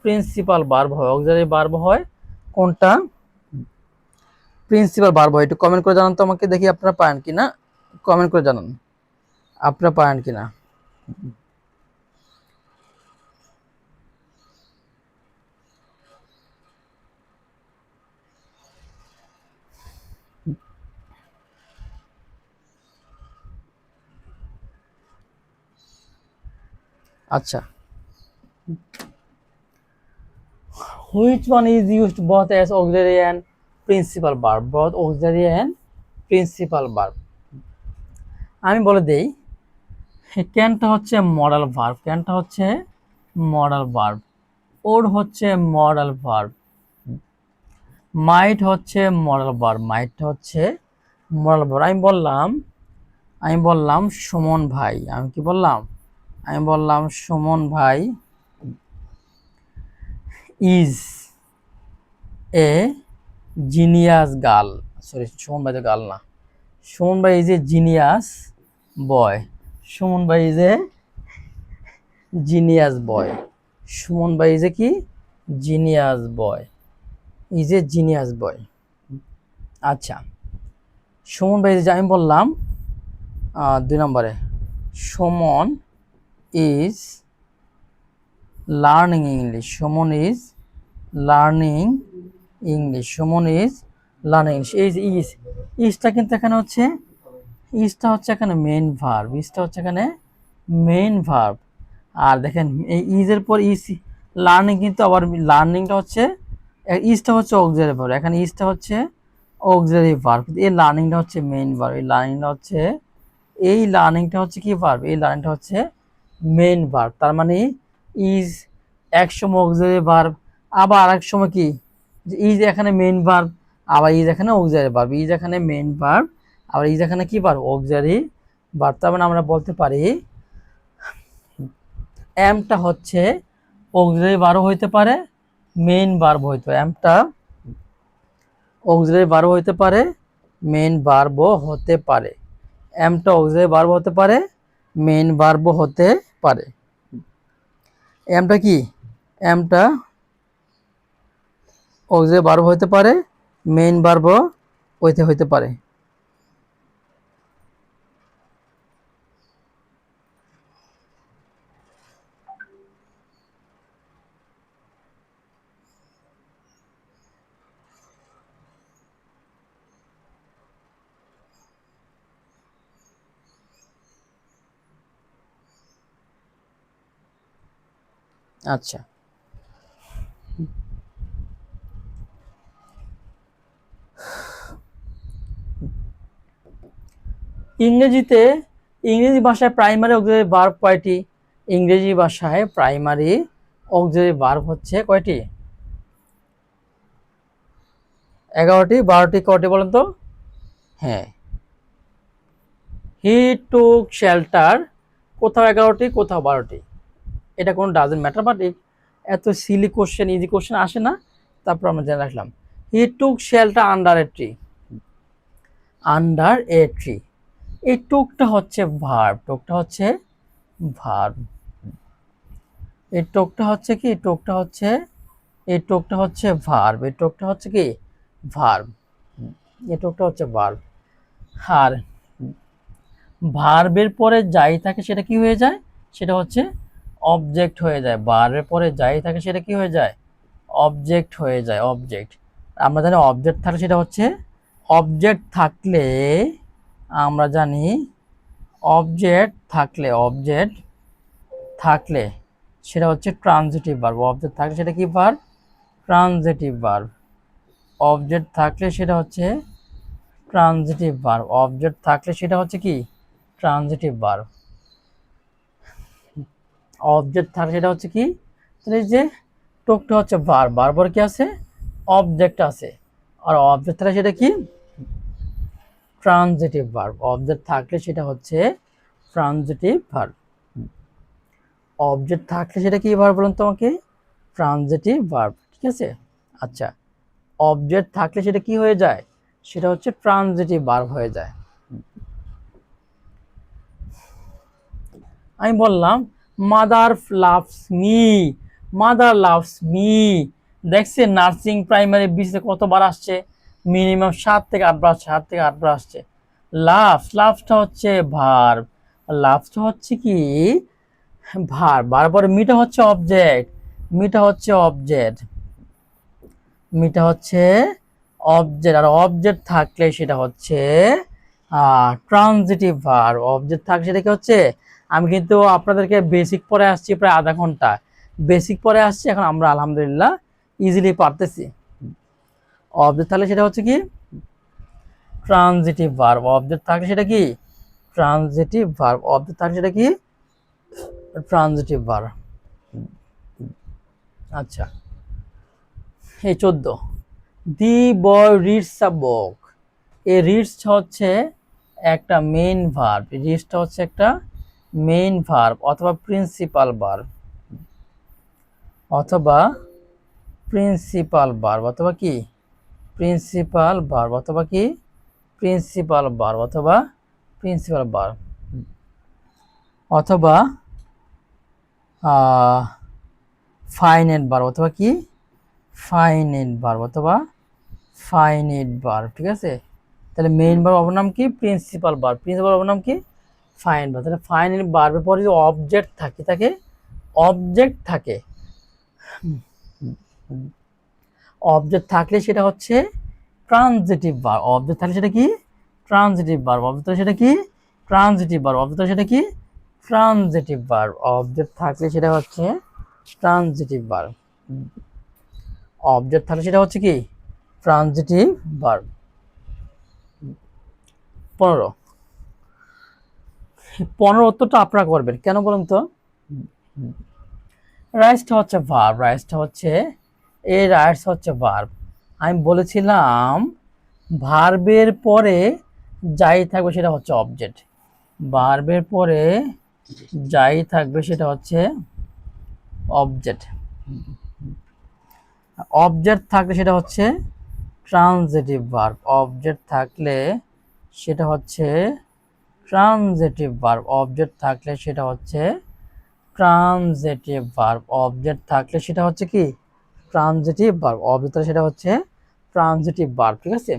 A: প্রিন্সিপাল ভার্ব হয়, অক্সিলারি ভার্ব হয়, কোনটা প্রিন্সিপাল ভার্ব হয়? একটু কমেন্ট করে জানান তো আমাকে, দেখি আপনারা পারেন কিনা। কমেন্ট করে জানান আপনারা পারেন কিনা। আচ্ছা, which one is used both as auxiliary and principal verb? both auxiliary and principal verb, আমি বলে দেই। ক্যানটা হচ্ছে মডাল ভার্ব, ক্যানটা হচ্ছে মডাল ভার্ব, ওর হচ্ছে মডাল ভার্ব, মাইট হচ্ছে মডাল ভার্ব, মাইটটা হচ্ছে মডাল ভার্ব। আমি বললাম সুমন ভাই, আমি কি বললাম? আমি বললাম সুমন ভাই is a genius girl, sorry Suman ভাই তো গার্ল না, সুমন ভাই is a genius boy, Suman ভাই is a genius boy, Suman ভাই ইজ এ কি genius boy, is a genius boy. আচ্ছা, সুমন ভাই আমি বললাম 2 নম্বরে, Suman is learning English, Suman is learning English, Suman is learning English. এই যে ইজটা কিন্তু এখানে হচ্ছে, ইজটা হচ্ছে এখানে মেইন ভার্ব, ইজটা হচ্ছে এখানে মেইন ভার্ব। আর দেখেন এই ইজের পর ইজ, লার্নিং কিন্তু আবার লার্নিংটা হচ্ছে, ইজটা হচ্ছে অক্সিলারি ভার্ব, এখানে ইজটা হচ্ছে অক্সিলারি ভার্ব, এই লার্নিংটা হচ্ছে মেইন ভার্ব, এই লার্নিংটা হচ্ছে কি ভার্ব, এই লার্নিংটা হচ্ছে মেইন ভার্ব। তার মানে ইজ এক সময় অক্সিলারি ভার্ব, আবার আরেক সময় কি, ইজ এখানে মেইন ভার্ব, আবার ইজ এখানে অক্সিলারি ভার্ব, ইজ এখানে মেইন ভার্ব, আবার ইজ এখানে কি ভার্ব, অক্সিলারি ভার্ব। তার মানে আমরা বলতে পারি এমটা হচ্ছে অক্সিলারি ভার্ব হইতে পারে, মেইন ভার্ব হইতে পারে, এমটা অক্সিলারি ভার্ব হইতে পারে, মেইন ভার্বও হতে পারে, এমটা অক্সিলারি ভার্ব হতে পারে, মেইন ভার্বও হতে পারে। এমটা কি, এমটা অক্সিলারি ভার্ব হতে পারে, মেইন ভার্বও হইতে পারে। আচ্ছা, ইংরেজি ভাষায় প্রাইমারি অক্সিলারি ভার্ব কয়টি? ইংরেজি ভাষায় প্রাইমারি অক্সিলারি ভার্ব হচ্ছে কয়টি? 11টি, 12টি, কয়টি বলেন তো? হ্যাঁ, হি টুক শেল্টার, কোথাও 11টি, কোথাও 12টি, এটা কোনো ডাজেন্ট ম্যাটার, বাট এত সিলি কোশ্চেন, ইজি কোশ্চেন আসে না, তারপর আমরা জেনে রাখলাম। He took shelter under a tree, under a tree. এই টুকটা হচ্ছে ভার্ব, টুকটা হচ্ছে ভার্ব। এই টুকটা হচ্ছে কি, টুকটা হচ্ছে, এই টুকটা হচ্ছে ভার্ব, এই টুকটা হচ্ছে কি ভার্ব, এই টুকটা হচ্ছে ভার্ব। আর ভার্বের পরে যাই থাকে সেটা কি হয়ে যায়, সেটা হচ্ছে অবজেক্ট হয়ে যায়। ভার্বের পরে যাই থাকে সেটা কি হয়ে যায়, অবজেক্ট হয়ে যায়, অবজেক্ট। আমরা জানি অবজেক্ট থাকলে সেটা হচ্ছে, অবজেক্ট থাকলে আমরা জানি, অবজেক্ট থাকলে, অবজেক্ট থাকলে সেটা হচ্ছে ট্রানজিটিভ ভার্ব। অবজেক্ট থাকলে সেটা কি ভার্ব, ট্রানজিটিভ ভার্ব। অবজেক্ট থাকলে সেটা হচ্ছে ট্রানজিটিভ ভার্ব। অবজেক্ট থাকলে সেটা হচ্ছে কি, ট্রানজিটিভ ভার্ব। অবজেক্ট থাকলে সেটা হচ্ছে কি, তাহলে এই যে টুকটা হচ্ছে ভার্ব, ভার্বের কি আছে, অবজেক্ট আছে। আর অবজেক্ট থাকলে সেটা কি, ট্রানজিটিভ ভার্ব। অবজেক্ট থাকলে সেটা হচ্ছে ট্রানজিটিভ ভার্ব। অবজেক্ট থাকলে সেটা কি ভার্ব বলুন তোমাকে, ট্রানজিটিভ ভার্ব, ঠিক আছে। আচ্ছা, অবজেক্ট থাকলে সেটা কি হয়ে যায়, সেটা হচ্ছে ট্রানজিটিভ ভার্ব হয়ে যায়। আমি বললাম mother loves me, mother loves me. দেখছেন নার্সিং প্রাইমারি বিসিতে কতবার আসছে, মিনিমাম 7 থেকে 8 বার, 7 থেকে 8 বার আসছে। লাভস, লাভসটা হচ্ছে ভার্ব, লাভসটা হচ্ছে কি ভার্ব, বারবার মিটা হচ্ছে অবজেক্ট, মিটা হচ্ছে অবজেক্ট, মিটা হচ্ছে অবজেক্ট। আর অবজেক্ট থাকলে সেটা হচ্ছে ট্রানজিটিভ ভার্ব। অবজেক্ট থাকলে সেটা কি হচ্ছে, আমি কিন্তু আপনাদেরকে বেসিক পড়ে আসছি প্রায় আধা ঘন্টা, বেসিক পড়ে আসছি, এখন আমরা আলহামদুলিল্লাহ ইজিলি পারতেছি। অবজেক্ট থাকলে সেটা হচ্ছে কি ট্রানজিটিভ ভার্ব। অবজেক্ট থাকলে সেটা কি ট্রানজিটিভ ভার্ব। অবজেক্ট থাকলে সেটা কি ট্রানজিটিভ ভার্ব। আচ্ছা, এই 14, দি বয় রিডস আ বুক। এই রিডস হচ্ছে একটা মেইন ভার্ব, রিডসটা হচ্ছে একটা মেইন ভার্ব অথবা প্রিন্সিপাল ভার্ব, অথবা প্রিন্সিপাল ভার্ব, অথবা কি প্রিন্সিপাল ভার্ব, অথবা কি প্রিন্সিপাল ভার্ব, অথবা প্রিন্সিপাল ভার্ব, অথবা ফাইনাইট ভার্ব, অথবা কি ফাইনাইট ভার্ব, অথবা ফাইনাইট ভার্ব, ঠিক আছে। তাহলে মেইন ভার্ব অপর নাম কি প্রিন্সিপাল ভার্ব, প্রিন্সিপাল অপর নাম কি ফাইনাইট ভার্ব। তাহলে ফাইনাইট ভার্বের পরে যদি অবজেক্ট থাকে, থাকে অবজেক্ট থাকে, অবজেক্ট থাকলে সেটা হচ্ছে ট্রানজিটিভ ভার্ব। অবজেক্ট থাকলে সেটা কি ট্রানজিটিভ ভার্ব। অবজেক্ট থাকলে সেটা কি ট্রানজিটিভ ভার্ব। অবজেক্ট থাকলে সেটা কি ট্রানজিটিভ ভার্ব। অবজেক্ট থাকলে সেটা হচ্ছে ট্রানজিটিভ ভার্ব। অবজেক্ট থাকলে সেটা হচ্ছে কি ট্রানজিটিভ ভার্ব। 15, 15 উত্তরটা আপনারা করবেন কেন বলুন তো। রাইসটা হচ্ছে ভার্ব, রাইসটা হচ্ছে, এই রাইটস হচ্ছে ভার্ব। আমি বলেছিলাম ভার্বের পরে যাই থাকবে সেটা হচ্ছে অবজেক্ট, ভার্বের পরে যাই থাকবে সেটা হচ্ছে অবজেক্ট। অবজেক্ট থাকলে সেটা হচ্ছে ট্রানজিটিভ ভার্ব। অবজেক্ট থাকলে সেটা হচ্ছে ট্রানজিটিভ ভার্ব। অবজেক্ট থাকলে সেটা হচ্ছে ট্রানজিটিভ ভার্ব। অবজেক্ট থাকলে সেটা হচ্ছে কি ট্রানজিটিভ ভার্ব। অবজেক্ট থাকলে সেটা হচ্ছে ট্রানজিটিভ ভার্ব, ঠিক আছে।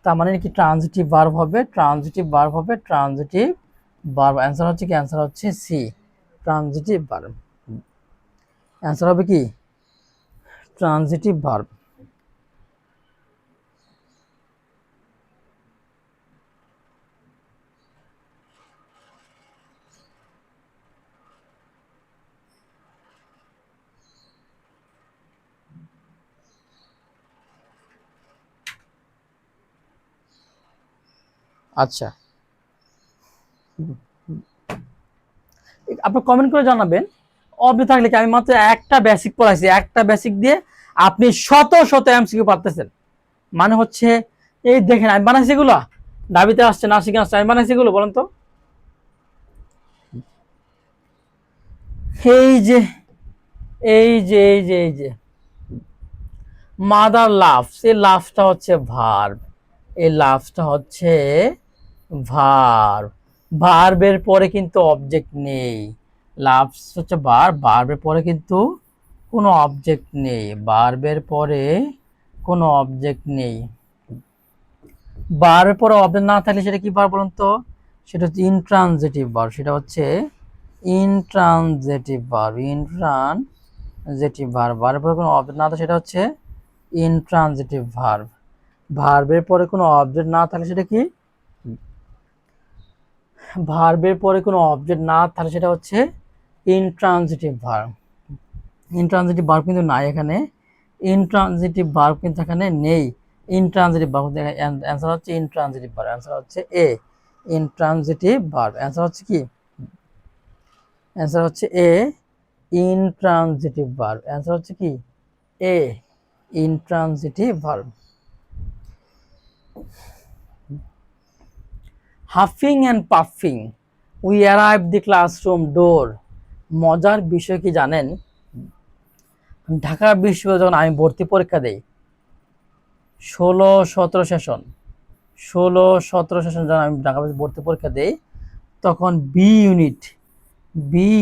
A: তার মানে কি ট্রানজিটিভ ভার্ব হবে, ট্রানজিটিভ ভার্ব হবে, ট্রানজিটিভ ভার্ব। অ্যান্সার হচ্ছে কি, অ্যান্সার হচ্ছে সি, ট্রানজিটিভ ভার্ব। অ্যান্সার হবে কি ট্রানজিটিভ ভার্ব। আচ্ছা, আপনি কমেন্ট করে জানাবেন অবজেক্ট থাকলে কি। আমি মাত্র একটা বেসিক পড়াইছি, একটা বেসিক দিয়ে আপনি শত শত এমসিকিউ পারতেছেন। মানে হচ্ছে এই দেখেন আমি বানাইছি এগুলো, দাবিতে আসছে না শিখে আসছে, আমি বানাইছি এগুলো বলেন তো। এই যে এই যে এই যে এই যে মাদার লাভস, এই লাভসটা হচ্ছে ভার্ব, এই লাভসটা হচ্ছে ভার্ব। ভার্বের পরে কিন্তু অবজেক্ট নেই। লাভস হচ্ছে ভার্ব, ভার্বের পরে কিন্তু কোনো অবজেক্ট নেই, ভার্বের পরে কোনো অবজেক্ট নেই। ভার্বের পরে অবজেক্ট না থাকলে সেটা কি ভার্ব বলুন তো? সেটা হচ্ছে ইনট্রানজিটিভ ভার্ব। সেটা হচ্ছে ইনট্রানজিটিভ ভার্ব। ইনট্রানজিটিভ ভার্ব, ভার্বের পরে কোনো অবজেক্ট না থাকলে সেটা হচ্ছে ইনট্রানজিটিভ ভার্ব। ভার্বের পরে কোনো অবজেক্ট না থাকলে সেটা কি? ভার্বের পরে কোনো অবজেক্ট না থাকলে সেটা হচ্ছে ইনট্রানজিটিভ ভার্ব। ইনট্রানজিটিভ ভার্ব কিন্তু নাই এখানে, ইনট্রানজিটিভ ভার্ব কিন্তু এখানে নেই। ইনট্রানজিটিভ ভার্ব, অ্যান্সার হচ্ছে ইনট্রানজিটিভ ভার্ব, অ্যান্সার হচ্ছে এ, ইনট্রানজিটিভ ভার্ব। অ্যান্সার হচ্ছে কি? অ্যান্সার হচ্ছে এ, ইনট্রানজিটিভ ভার্ব। অ্যান্সার হচ্ছে কি? A, intransitive verb. Huffing and puffing we arrive the classroom door. মজার বিষয় কি জানেন? ঢাকা বিশ্ববিদ্যালয়ে যখন আমি ভর্তি পরীক্ষা দেই 16-17 সেশন, 16-17 সেশন যখন আমি ঢাকা ভর্তি পরীক্ষা দেই, তখন বি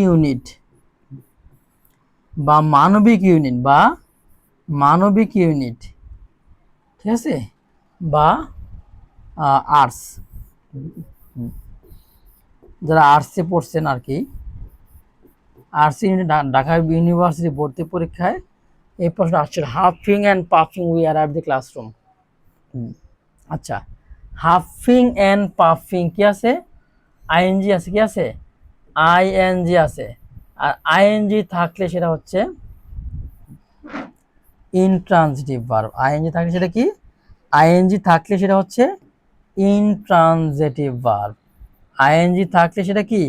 A: ইউনিট বা মানবিক ইউনিট, ঠিক আছে, বা আর্টস, যারা আর্টসে পড়ছেন আর কি, আর্টস ইউনিট ঢাকা ইউনিভার্সিটি ভর্তি পরীক্ষায় এই প্রশ্ন আসছে, huffing and puffing we arrive the classroom. আচ্ছা, হাফিং অ্যান্ড পাফিং কি আছে? আইএনজি আছে, কি আছে? আইএনজি আছে। আর আইএনজি থাকলে সেটা হচ্ছে ইনট্রানজিটিভ ভার্ব। আইএনজি থাকলে সেটা কি? আইএনজি থাকলে সেটা হচ্ছে ইনট্রানজিটিভ ভার্ব। আইএনজি থাকলে সেটা কি?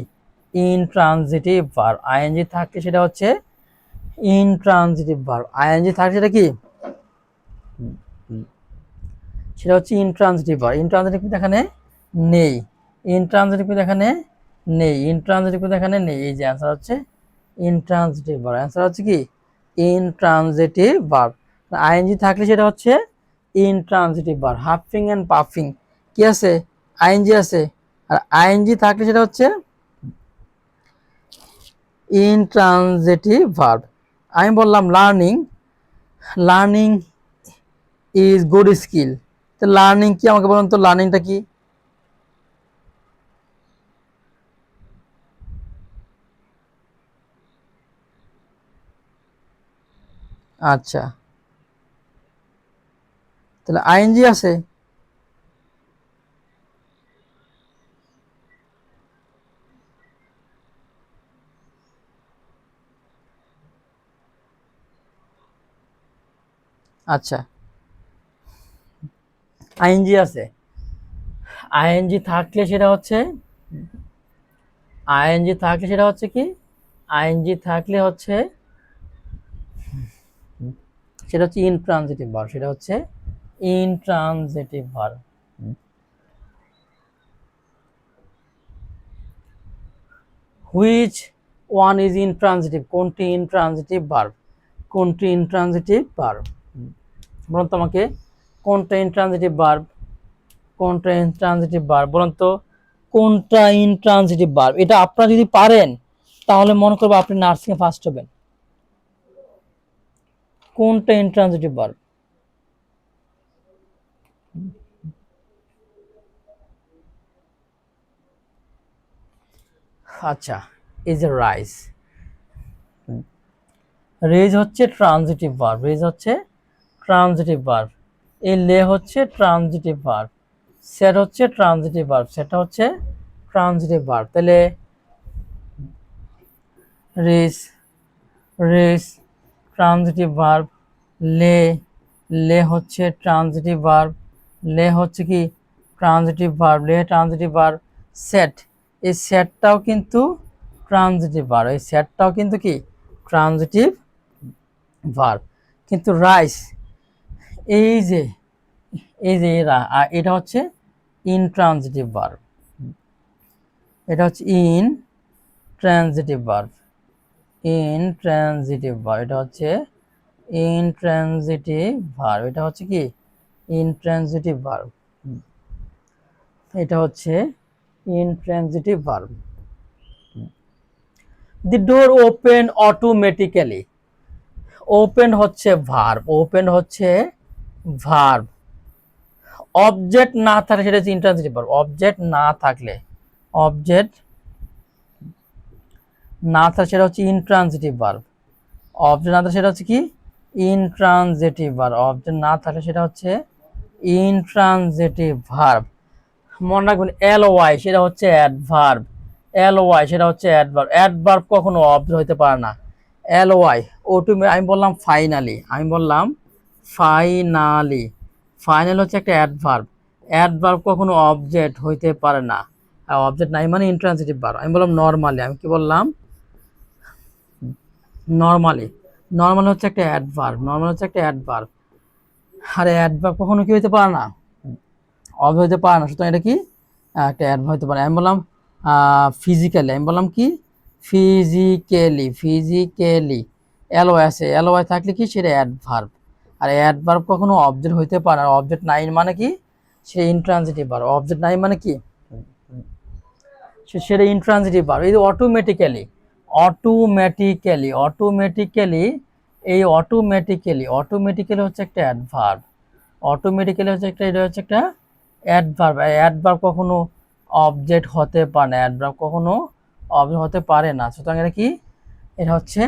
A: Intransitive verb. আইএনজি থাকলে সেটা হচ্ছে ইনট্রানজিটিভ ভার্ব। আইএনজি থাকলে সেটা কি? সেটা হচ্ছে ইনট্রানজিটিভ ভার্ব। ইনট্রানজিটিভ কিন্তু এখানে নেই, ইনট্রানজিটিভ কিন্তু এখানে নেই, ইনট্রানজিটিভ কিন্তু এখানে নেই। এই যে অ্যান্সার হচ্ছে ইনট্রানজিটিভ ভার্ব। অ্যান্সার হচ্ছে কি? Intransitive verb. আইএনজি থাকলে সেটা হচ্ছে intransitive verb. Huffing and puffing কি আছে? আইএনজি আছে। আর আইএনজি থাকলে সেটা হচ্ছে ইনট্রানজিটিভ ভার্ব। আমি বললাম লার্নিং ইজ গুড স্কিল। তো লার্নিং কি আমাকে বলুন তো, লার্নিংটা কি? আচ্ছা, তাহলে আইএনজি আছে। আচ্ছা, আইএনজি আছে। আইএনজি থাকলে সেটা হচ্ছে, আইএনজি থাকলে সেটা হচ্ছে কি? আইএনজি থাকলে হচ্ছে সেটা হচ্ছে ইনট্রানজিটিভ ভার্ব। সেটা হচ্ছে intransitive verb. Which one is intransitive? কোনটি ইনট্রানজিটিভ ভার্ব? কোনটি ইনট্রানজিটিভ ভার্ব? বলুন তো আমাকে, কোনটা ইনট্রানজিটিভ ভার্ব? কোনটা ইনট্রানজিটিভ ভার্ব বলুন তো, কোনটা ইনট্রানজিটিভ ভার্ব? এটা আপনারা যদি পারেন তাহলে মনে করবো আপনি নার্সিং এ ফার্স্ট হবেন। কোনটা ইনট্রানজিটিভ ভার্ব? আচ্ছা, ইজ এ রাইস। রেজ হচ্ছে ট্রানজিটিভ ভার্ব, রেজ হচ্ছে ট্রানজিটিভ ভার্ব। এই লে হচ্ছে ট্রানজিটিভ ভার্ব, সেট হচ্ছে ট্রানজিটিভ ভার্ব, সেটা হচ্ছে ট্রানজিটিভ ভার্ব। তাহলে রেস, রেস ট্রানজিটিভ ভার্ব। লে, লে হচ্ছে ট্রানজিটিভ ভার্ব, লে হচ্ছে কি? ট্রানজিটিভ ভার্ব, লে ট্রানজিটিভ ভার্ব। সেট, এই সেটটাও কিন্তু ট্রানজিটিভ ভার্ব, এই সেটটাও কিন্তু কি? Transitive verb. কিন্তু রাইস, এই যে এটা হচ্ছে ইনট্রানজিটিভ ভার্ব, এটা হচ্ছে ইনট্রানজিটিভ ভার্ব, ইনট্রানজিটিভ ভার্ব, এটা হচ্ছে ইনট্রানজিটিভ ভার্ব, এটা হচ্ছে কি? Intransitive verb. এটা হচ্ছে ইনট্রানজিটিভ ভার্ব। দি ডোর ওপেন অটোমেটিক্যালি, ওপেন হচ্ছে ভার্ব, ওপেন হচ্ছে ভার্ব। অবজেক্ট না থাকলে সেটা হচ্ছে ইন্ট্রানজিটিভ ভার্ব। অবজেক্ট না থাকলে, অবজেক্ট না থাকলে সেটা হচ্ছে ইনট্রানজিটিভ ভার্ব। অবজেক্ট না থাকলে সেটা হচ্ছে কি ইনট্রানজিটিভ ভার্ব। অবজেক্ট না থাকলে সেটা হচ্ছে ইনট্রানজিটিভ ভার্ব। মনে রাখবেন এল ওয়াই সেটা হচ্ছে অ্যাডভার্ব, এল ওয়াই সেটা হচ্ছে অ্যাডভার্ব। অ্যাডভার্ব কখনো অবজেক্ট হতে পারে না। এল ওয়াই আমি বললাম ফাইনালি, আমি বললাম ফাইনালি, ফাইনাল হচ্ছে একটা অ্যাডভার্ব। অ্যাডভার্ব কখনো অবজেক্ট হইতে পারে না, আর অবজেক্ট নাই মানে ইন্ট্রানজিটিভ ভার্ব। আমি বললাম নরমালি, আমি কি বললাম নরমালি, নরমাল হচ্ছে একটা অ্যাডভার্ব, নরমাল হচ্ছে একটা অ্যাডভার্ব। আর অ্যাডভার্ব কখনো কি হইতে পারে না, অব হইতে পারে না, সুতরাং এটা কি একটা অ্যাডভার্ব হইতে পারে। আমি বললাম ফিজিক্যালি, আমি বললাম কি ফিজিক্যালি, ফিজিক্যালি এল ওয়াই আছে, এল ওয়াই থাকলে কি সেটা অ্যাডভার্ব। আর অ্যাডভার্ব কখনো অবজেক্ট হইতে পারে না। অবজেক্ট নাই মানে কি সেটা ইনট্রানজিটিভ ভার্ব। অবজেক্ট নাই মানে কি সেটা ইনট্রানজিটিভ ভার্ব। এই যে অটোমেটিক্যালি, অটোমেটিক্যালি, অটোমেটিক্যালি, এই অটোমেটিক্যালি, অটোমেটিক্যালি হচ্ছে একটা অ্যাডভার্ব। অটোমেটিক্যালি হচ্ছে একটা, এটা হচ্ছে একটা অ্যাডভার্ব। অ্যাডভার্ব কখনো অবজেক্ট হতে পারে না, অ্যাডভার্ব কখনো অবজেক্ট হতে পারে না। সুতরাং এটা কি, এটা হচ্ছে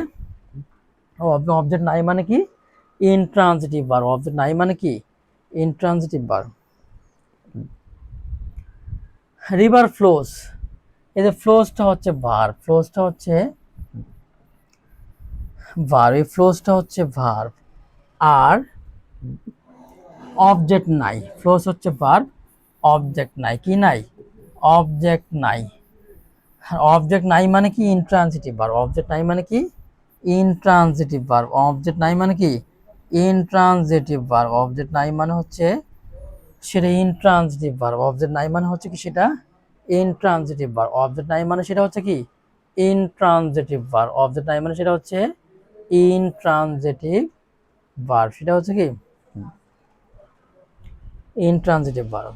A: অবজেক্ট নাই মানে কি ইনট্রানজিটিভ ভার্ব। অবজেক্ট নাই মানে কি ইনট্রানজিটিভ ভার্ব। রিভার ফ্লোস, এই যে ফ্লোসটা হচ্ছে ভার্ব, ফ্লোসটা হচ্ছে ভার্ব, এই ফ্লোসটা হচ্ছে ভার্ব আর অবজেক্ট নাই। ফ্লোস হচ্ছে ভার্ব, অবজেক্ট নাই, কি নাই অবজেক্ট নাই। অবজেক্ট নাই মানে কি ইনট্রানজিটিভ ভার্ব। অবজেক্ট নাই মানে কি ইনট্রানজিটিভ ভার্ব। অবজেক্ট নাই মানে কি ইনট্রানজিটিভ ভার্ব। অবজেক্ট নাই মানে হচ্ছে সেটা ইনট্রানজিটিভ ভার্ব। অবজেক্ট নাই মানে হচ্ছে কি সেটা ইনট্রানজিটিভ ভার্ব। অবজেক্ট নাই মানে সেটা হচ্ছে কি ইনট্রানজিটিভ ভার্ব। অবজেক্ট নাই মানে সেটা হচ্ছে ইনট্রানজিটিভ ভার্ব। সেটা হচ্ছে কি intransitive verb.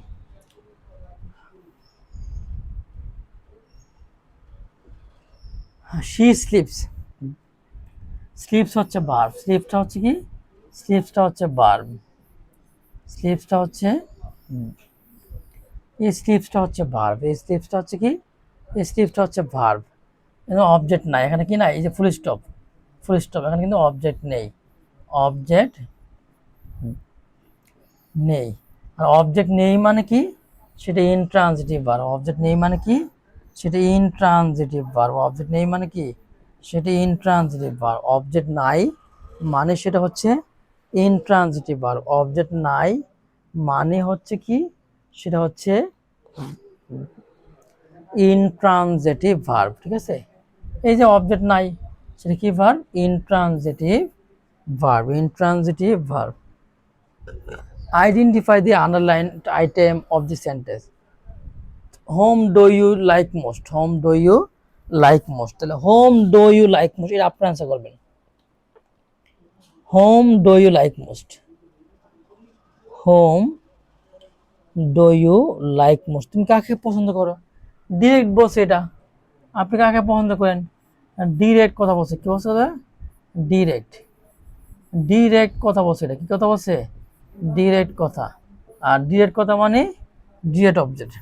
A: She sleeps, sleeps হচ্ছে ভার্ব, স্লিপসটা হচ্ছে কি স্লিপসটা হচ্ছে ভার্ব, স্লিপসটা হচ্ছে এই স্লিপসটা হচ্ছে ভার্ব, এই স্লিপসটা হচ্ছে কি এই স্লিপসটা হচ্ছে ভার্ব। কিন্তু অবজেক্ট নাই এখানে, কি নাই এই যে ফুল স্টপ, ফুল স্টপ, এখানে কিন্তু অবজেক্ট নেই, অবজেক্ট নেই। আর অবজেক্ট নেই মানে কি সেটা ইনট্রানজিটিভ ভার্ব। অবজেক্ট নেই মানে কি সেটা ইনট্রানজিটিভ ভার্ব। অবজেক্ট নেই মানে কি সেটা ইনট্রানজিটিভ ভার্ব। অবজেক্ট নাই মানে সেটা হচ্ছে ইনট্রানজিটিভ ভার্ব। অবজেক্ট নাই মানে হচ্ছে কি সেটা হচ্ছে ইনট্রানজিটিভ ভার্ব। ঠিক আছে, এই যে অবজেক্ট নাই সেটা কি verb intransitive verb, intransitive verb. Identify the underlined item of the sentence. Whom do you like most, whom do you like most. তাহলে whom do you like most এটা আপনি আনসার করবেন। Whom do you like most, whom do you like most, তুমি কাকে পছন্দ করো? Direct বলছে এটা, আপনি কাকে পছন্দ করেন? ডিরেক্ট কথা বলছে, কি বলছে? ডিরেক্ট, ডিরেক্ট কথা বলছে। এটা কি কথা বলছে? ডিরেক্ট কথা। আর ডিরেক্ট কথা মানে ডিরেক্ট অবজেক্ট।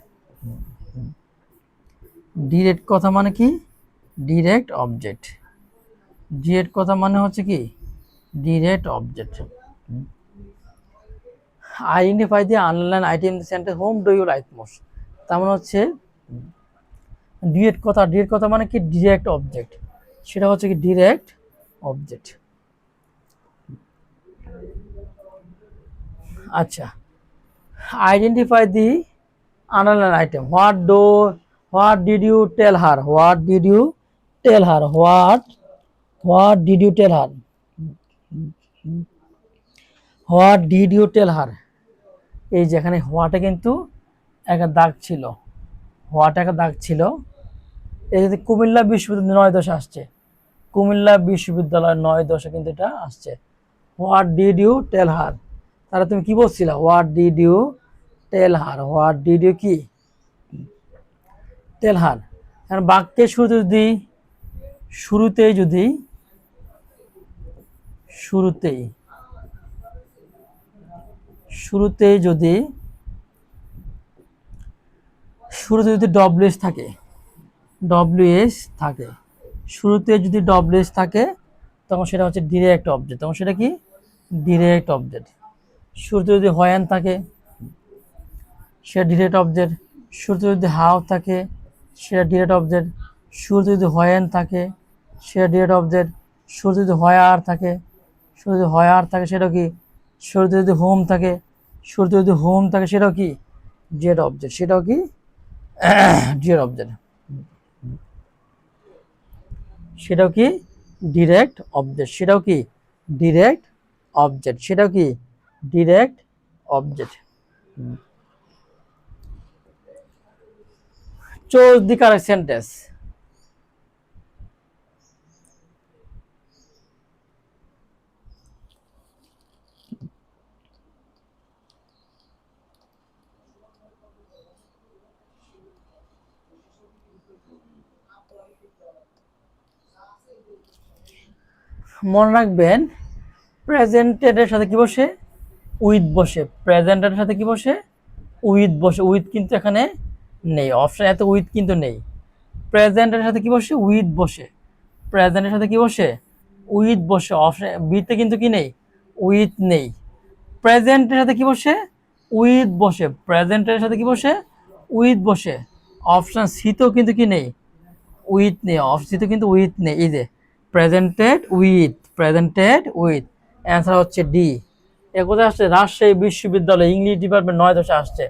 A: ডিরেক্ট কথা মানে কি ডিরেক্ট অবজেক্ট। ডিরেক্ট কথা মানে হচ্ছে কি direct object. Identify the underline item in the sentence whom do you like most. তার মানে হচ্ছে ডিরেক্ট কথা, ডিরেক্ট কথা মানে কি ডিরেক্ট অবজেক্ট, সেটা হচ্ছে কি ডিরেক্ট অবজেক্ট। আচ্ছা, identify the underline item. What did you tell her, what did you tell her, what did you tell her, what did you tell her. এই যেখানে হোয়াটে কিন্তু একটা দাগ ছিল, হোয়াটে একটা দাগ ছিল। এই যদি কুমিল্লা বিশ্ববিদ্যালয় 9 দশে আসছে, কুমিল্লা বিশ্ববিদ্যালয় 9 দশে কিন্তু এটা আসছে। What did you tell her, তাহলে তুমি কি বলছিলা? What did you tell her, what did you কি টেলহার। এখন বাক্যের শুরুতেই যদি শুরুতেই যদি ডব্লিউএস থাকে, শুরুতে যদি ডব্লিউএস থাকে তখন সেটা হচ্ছে ডিরেক্ট অবজেক্ট। তখন সেটা কি? Direct object. শুরুতে যদি হয়ান থাকে সেটা ডিরেক্ট অবজেক্ট। শুরুতে যদি হাউ থাকে সেটা ডিরেক্ট অবজেক্ট। শুরুতে যদি হয়ান থাকে সেটা ডিরেক্ট অবজেক্ট। শুরুতে যদি হয়ার থাকে সেটা কি? শুরুতে যদি হোম থাকে সেটাও কি? Direct object. সেটাও কি? Direct object. সেটাও কি? Direct object. সেটাও কি? Direct object. সেটাও কি? Direct object. Choose the correct sentence. মনে রাখবেন প্রেজেন্টেডের সাথে কি বসে? উইথ বসে। প্রেজেন্টেডের সাথে কি বসে? উইথ বসে। উইথ কিন্তু এখানে নেই, অপশন এত উইথ কিন্তু নেই। প্রেজেন্টের সাথে কি বসে? উইথ বসে। প্রেজেন্টের সাথে কি বসে? উইথ বসে। অপশন বিতে কিন্তু কি নেই? উইথ নেই। প্রেজেন্টের সাথে কি বসে? উইথ বসে। প্রেজেন্টের সাথে কি বসে? উইথ বসে। অপশন সিতেও কিন্তু কি নেই? উইথ নেই। অপশন সিতে কিন্তু উইথ নেই। এই যে প্রেজেন্টেড উইথ অ্যান্সার হচ্ছে ডি। এ কোথায় আসছে? রাজশাহী বিশ্ববিদ্যালয় ইংলিশ ডিপার্টমেন্ট 9-10 আসছে।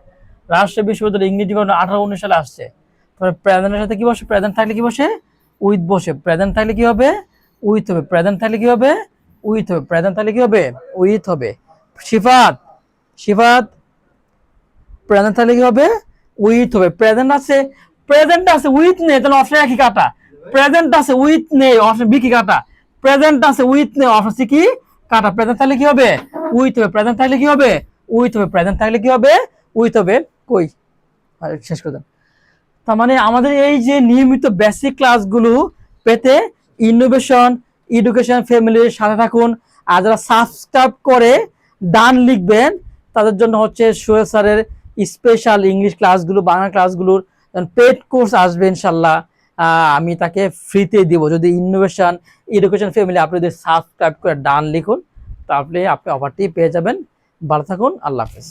A: রাজশাহী বিশ্ববিদ্যালয় ইংলিশ ডিপার্টমেন্ট 18-19 সালে আসছে। তারপরে প্রেজেন্টের সাথে কি বসে? প্রেজেন্ট থাকলে কি বসে? উইথ বসে। প্রেজেন্ট থাকলে কি হবে? উইথ হবে। প্রেজেন্ট থাকলে কি হবে? উইথ হবে। প্রেজেন্ট থাকলে কি হবে? উইথ হবে। সিফাত সিফাত প্রেজেন্ট থাকলে কি হবে? উইথ হবে। প্রেজেন্ট আছে উইথ নেই, তাহলে অপশন একই কাটা। প্রেজেন্ট আছে উইথ নেই, অপশন বি কি কাটা। প্রেজেন্ট আছে উইথ নেই, অপশন সি কি কাটা। প্রেজেন্ট থাকলে কি হবে? উইথ হবে। প্রেজেন্ট থাকলে কি হবে? উইথ হবে। প্রেজেন্ট থাকলে কি হবে? উইথ হবে। কই শেষ করে দেন। তার মানে আমাদের এই যে নিয়মিত বেসিক ক্লাসগুলো পেতে ইনোভেশন এডুকেশন ফ্যামিলির সাথে থাকুন। আর যারা সাবস্ক্রাইব করে ডান লিখবেন তাদের জন্য হচ্ছে সোহেল স্যারের স্পেশাল ইংলিশ ক্লাসগুলো, বাংলা ক্লাসগুলোর পেড কোর্স আসবে ইনশাল্লাহ। আমি তাকে ফ্রিতে দিব যদি ইনোভেশন এডুকেশন ফ্যামিলি আপনি যদি সাবস্ক্রাইব করে ডান লিখুন, তাহলে আপনি অফারটি পেয়ে যাবেন। ভালো থাকুন। আল্লাহ হাফেজ।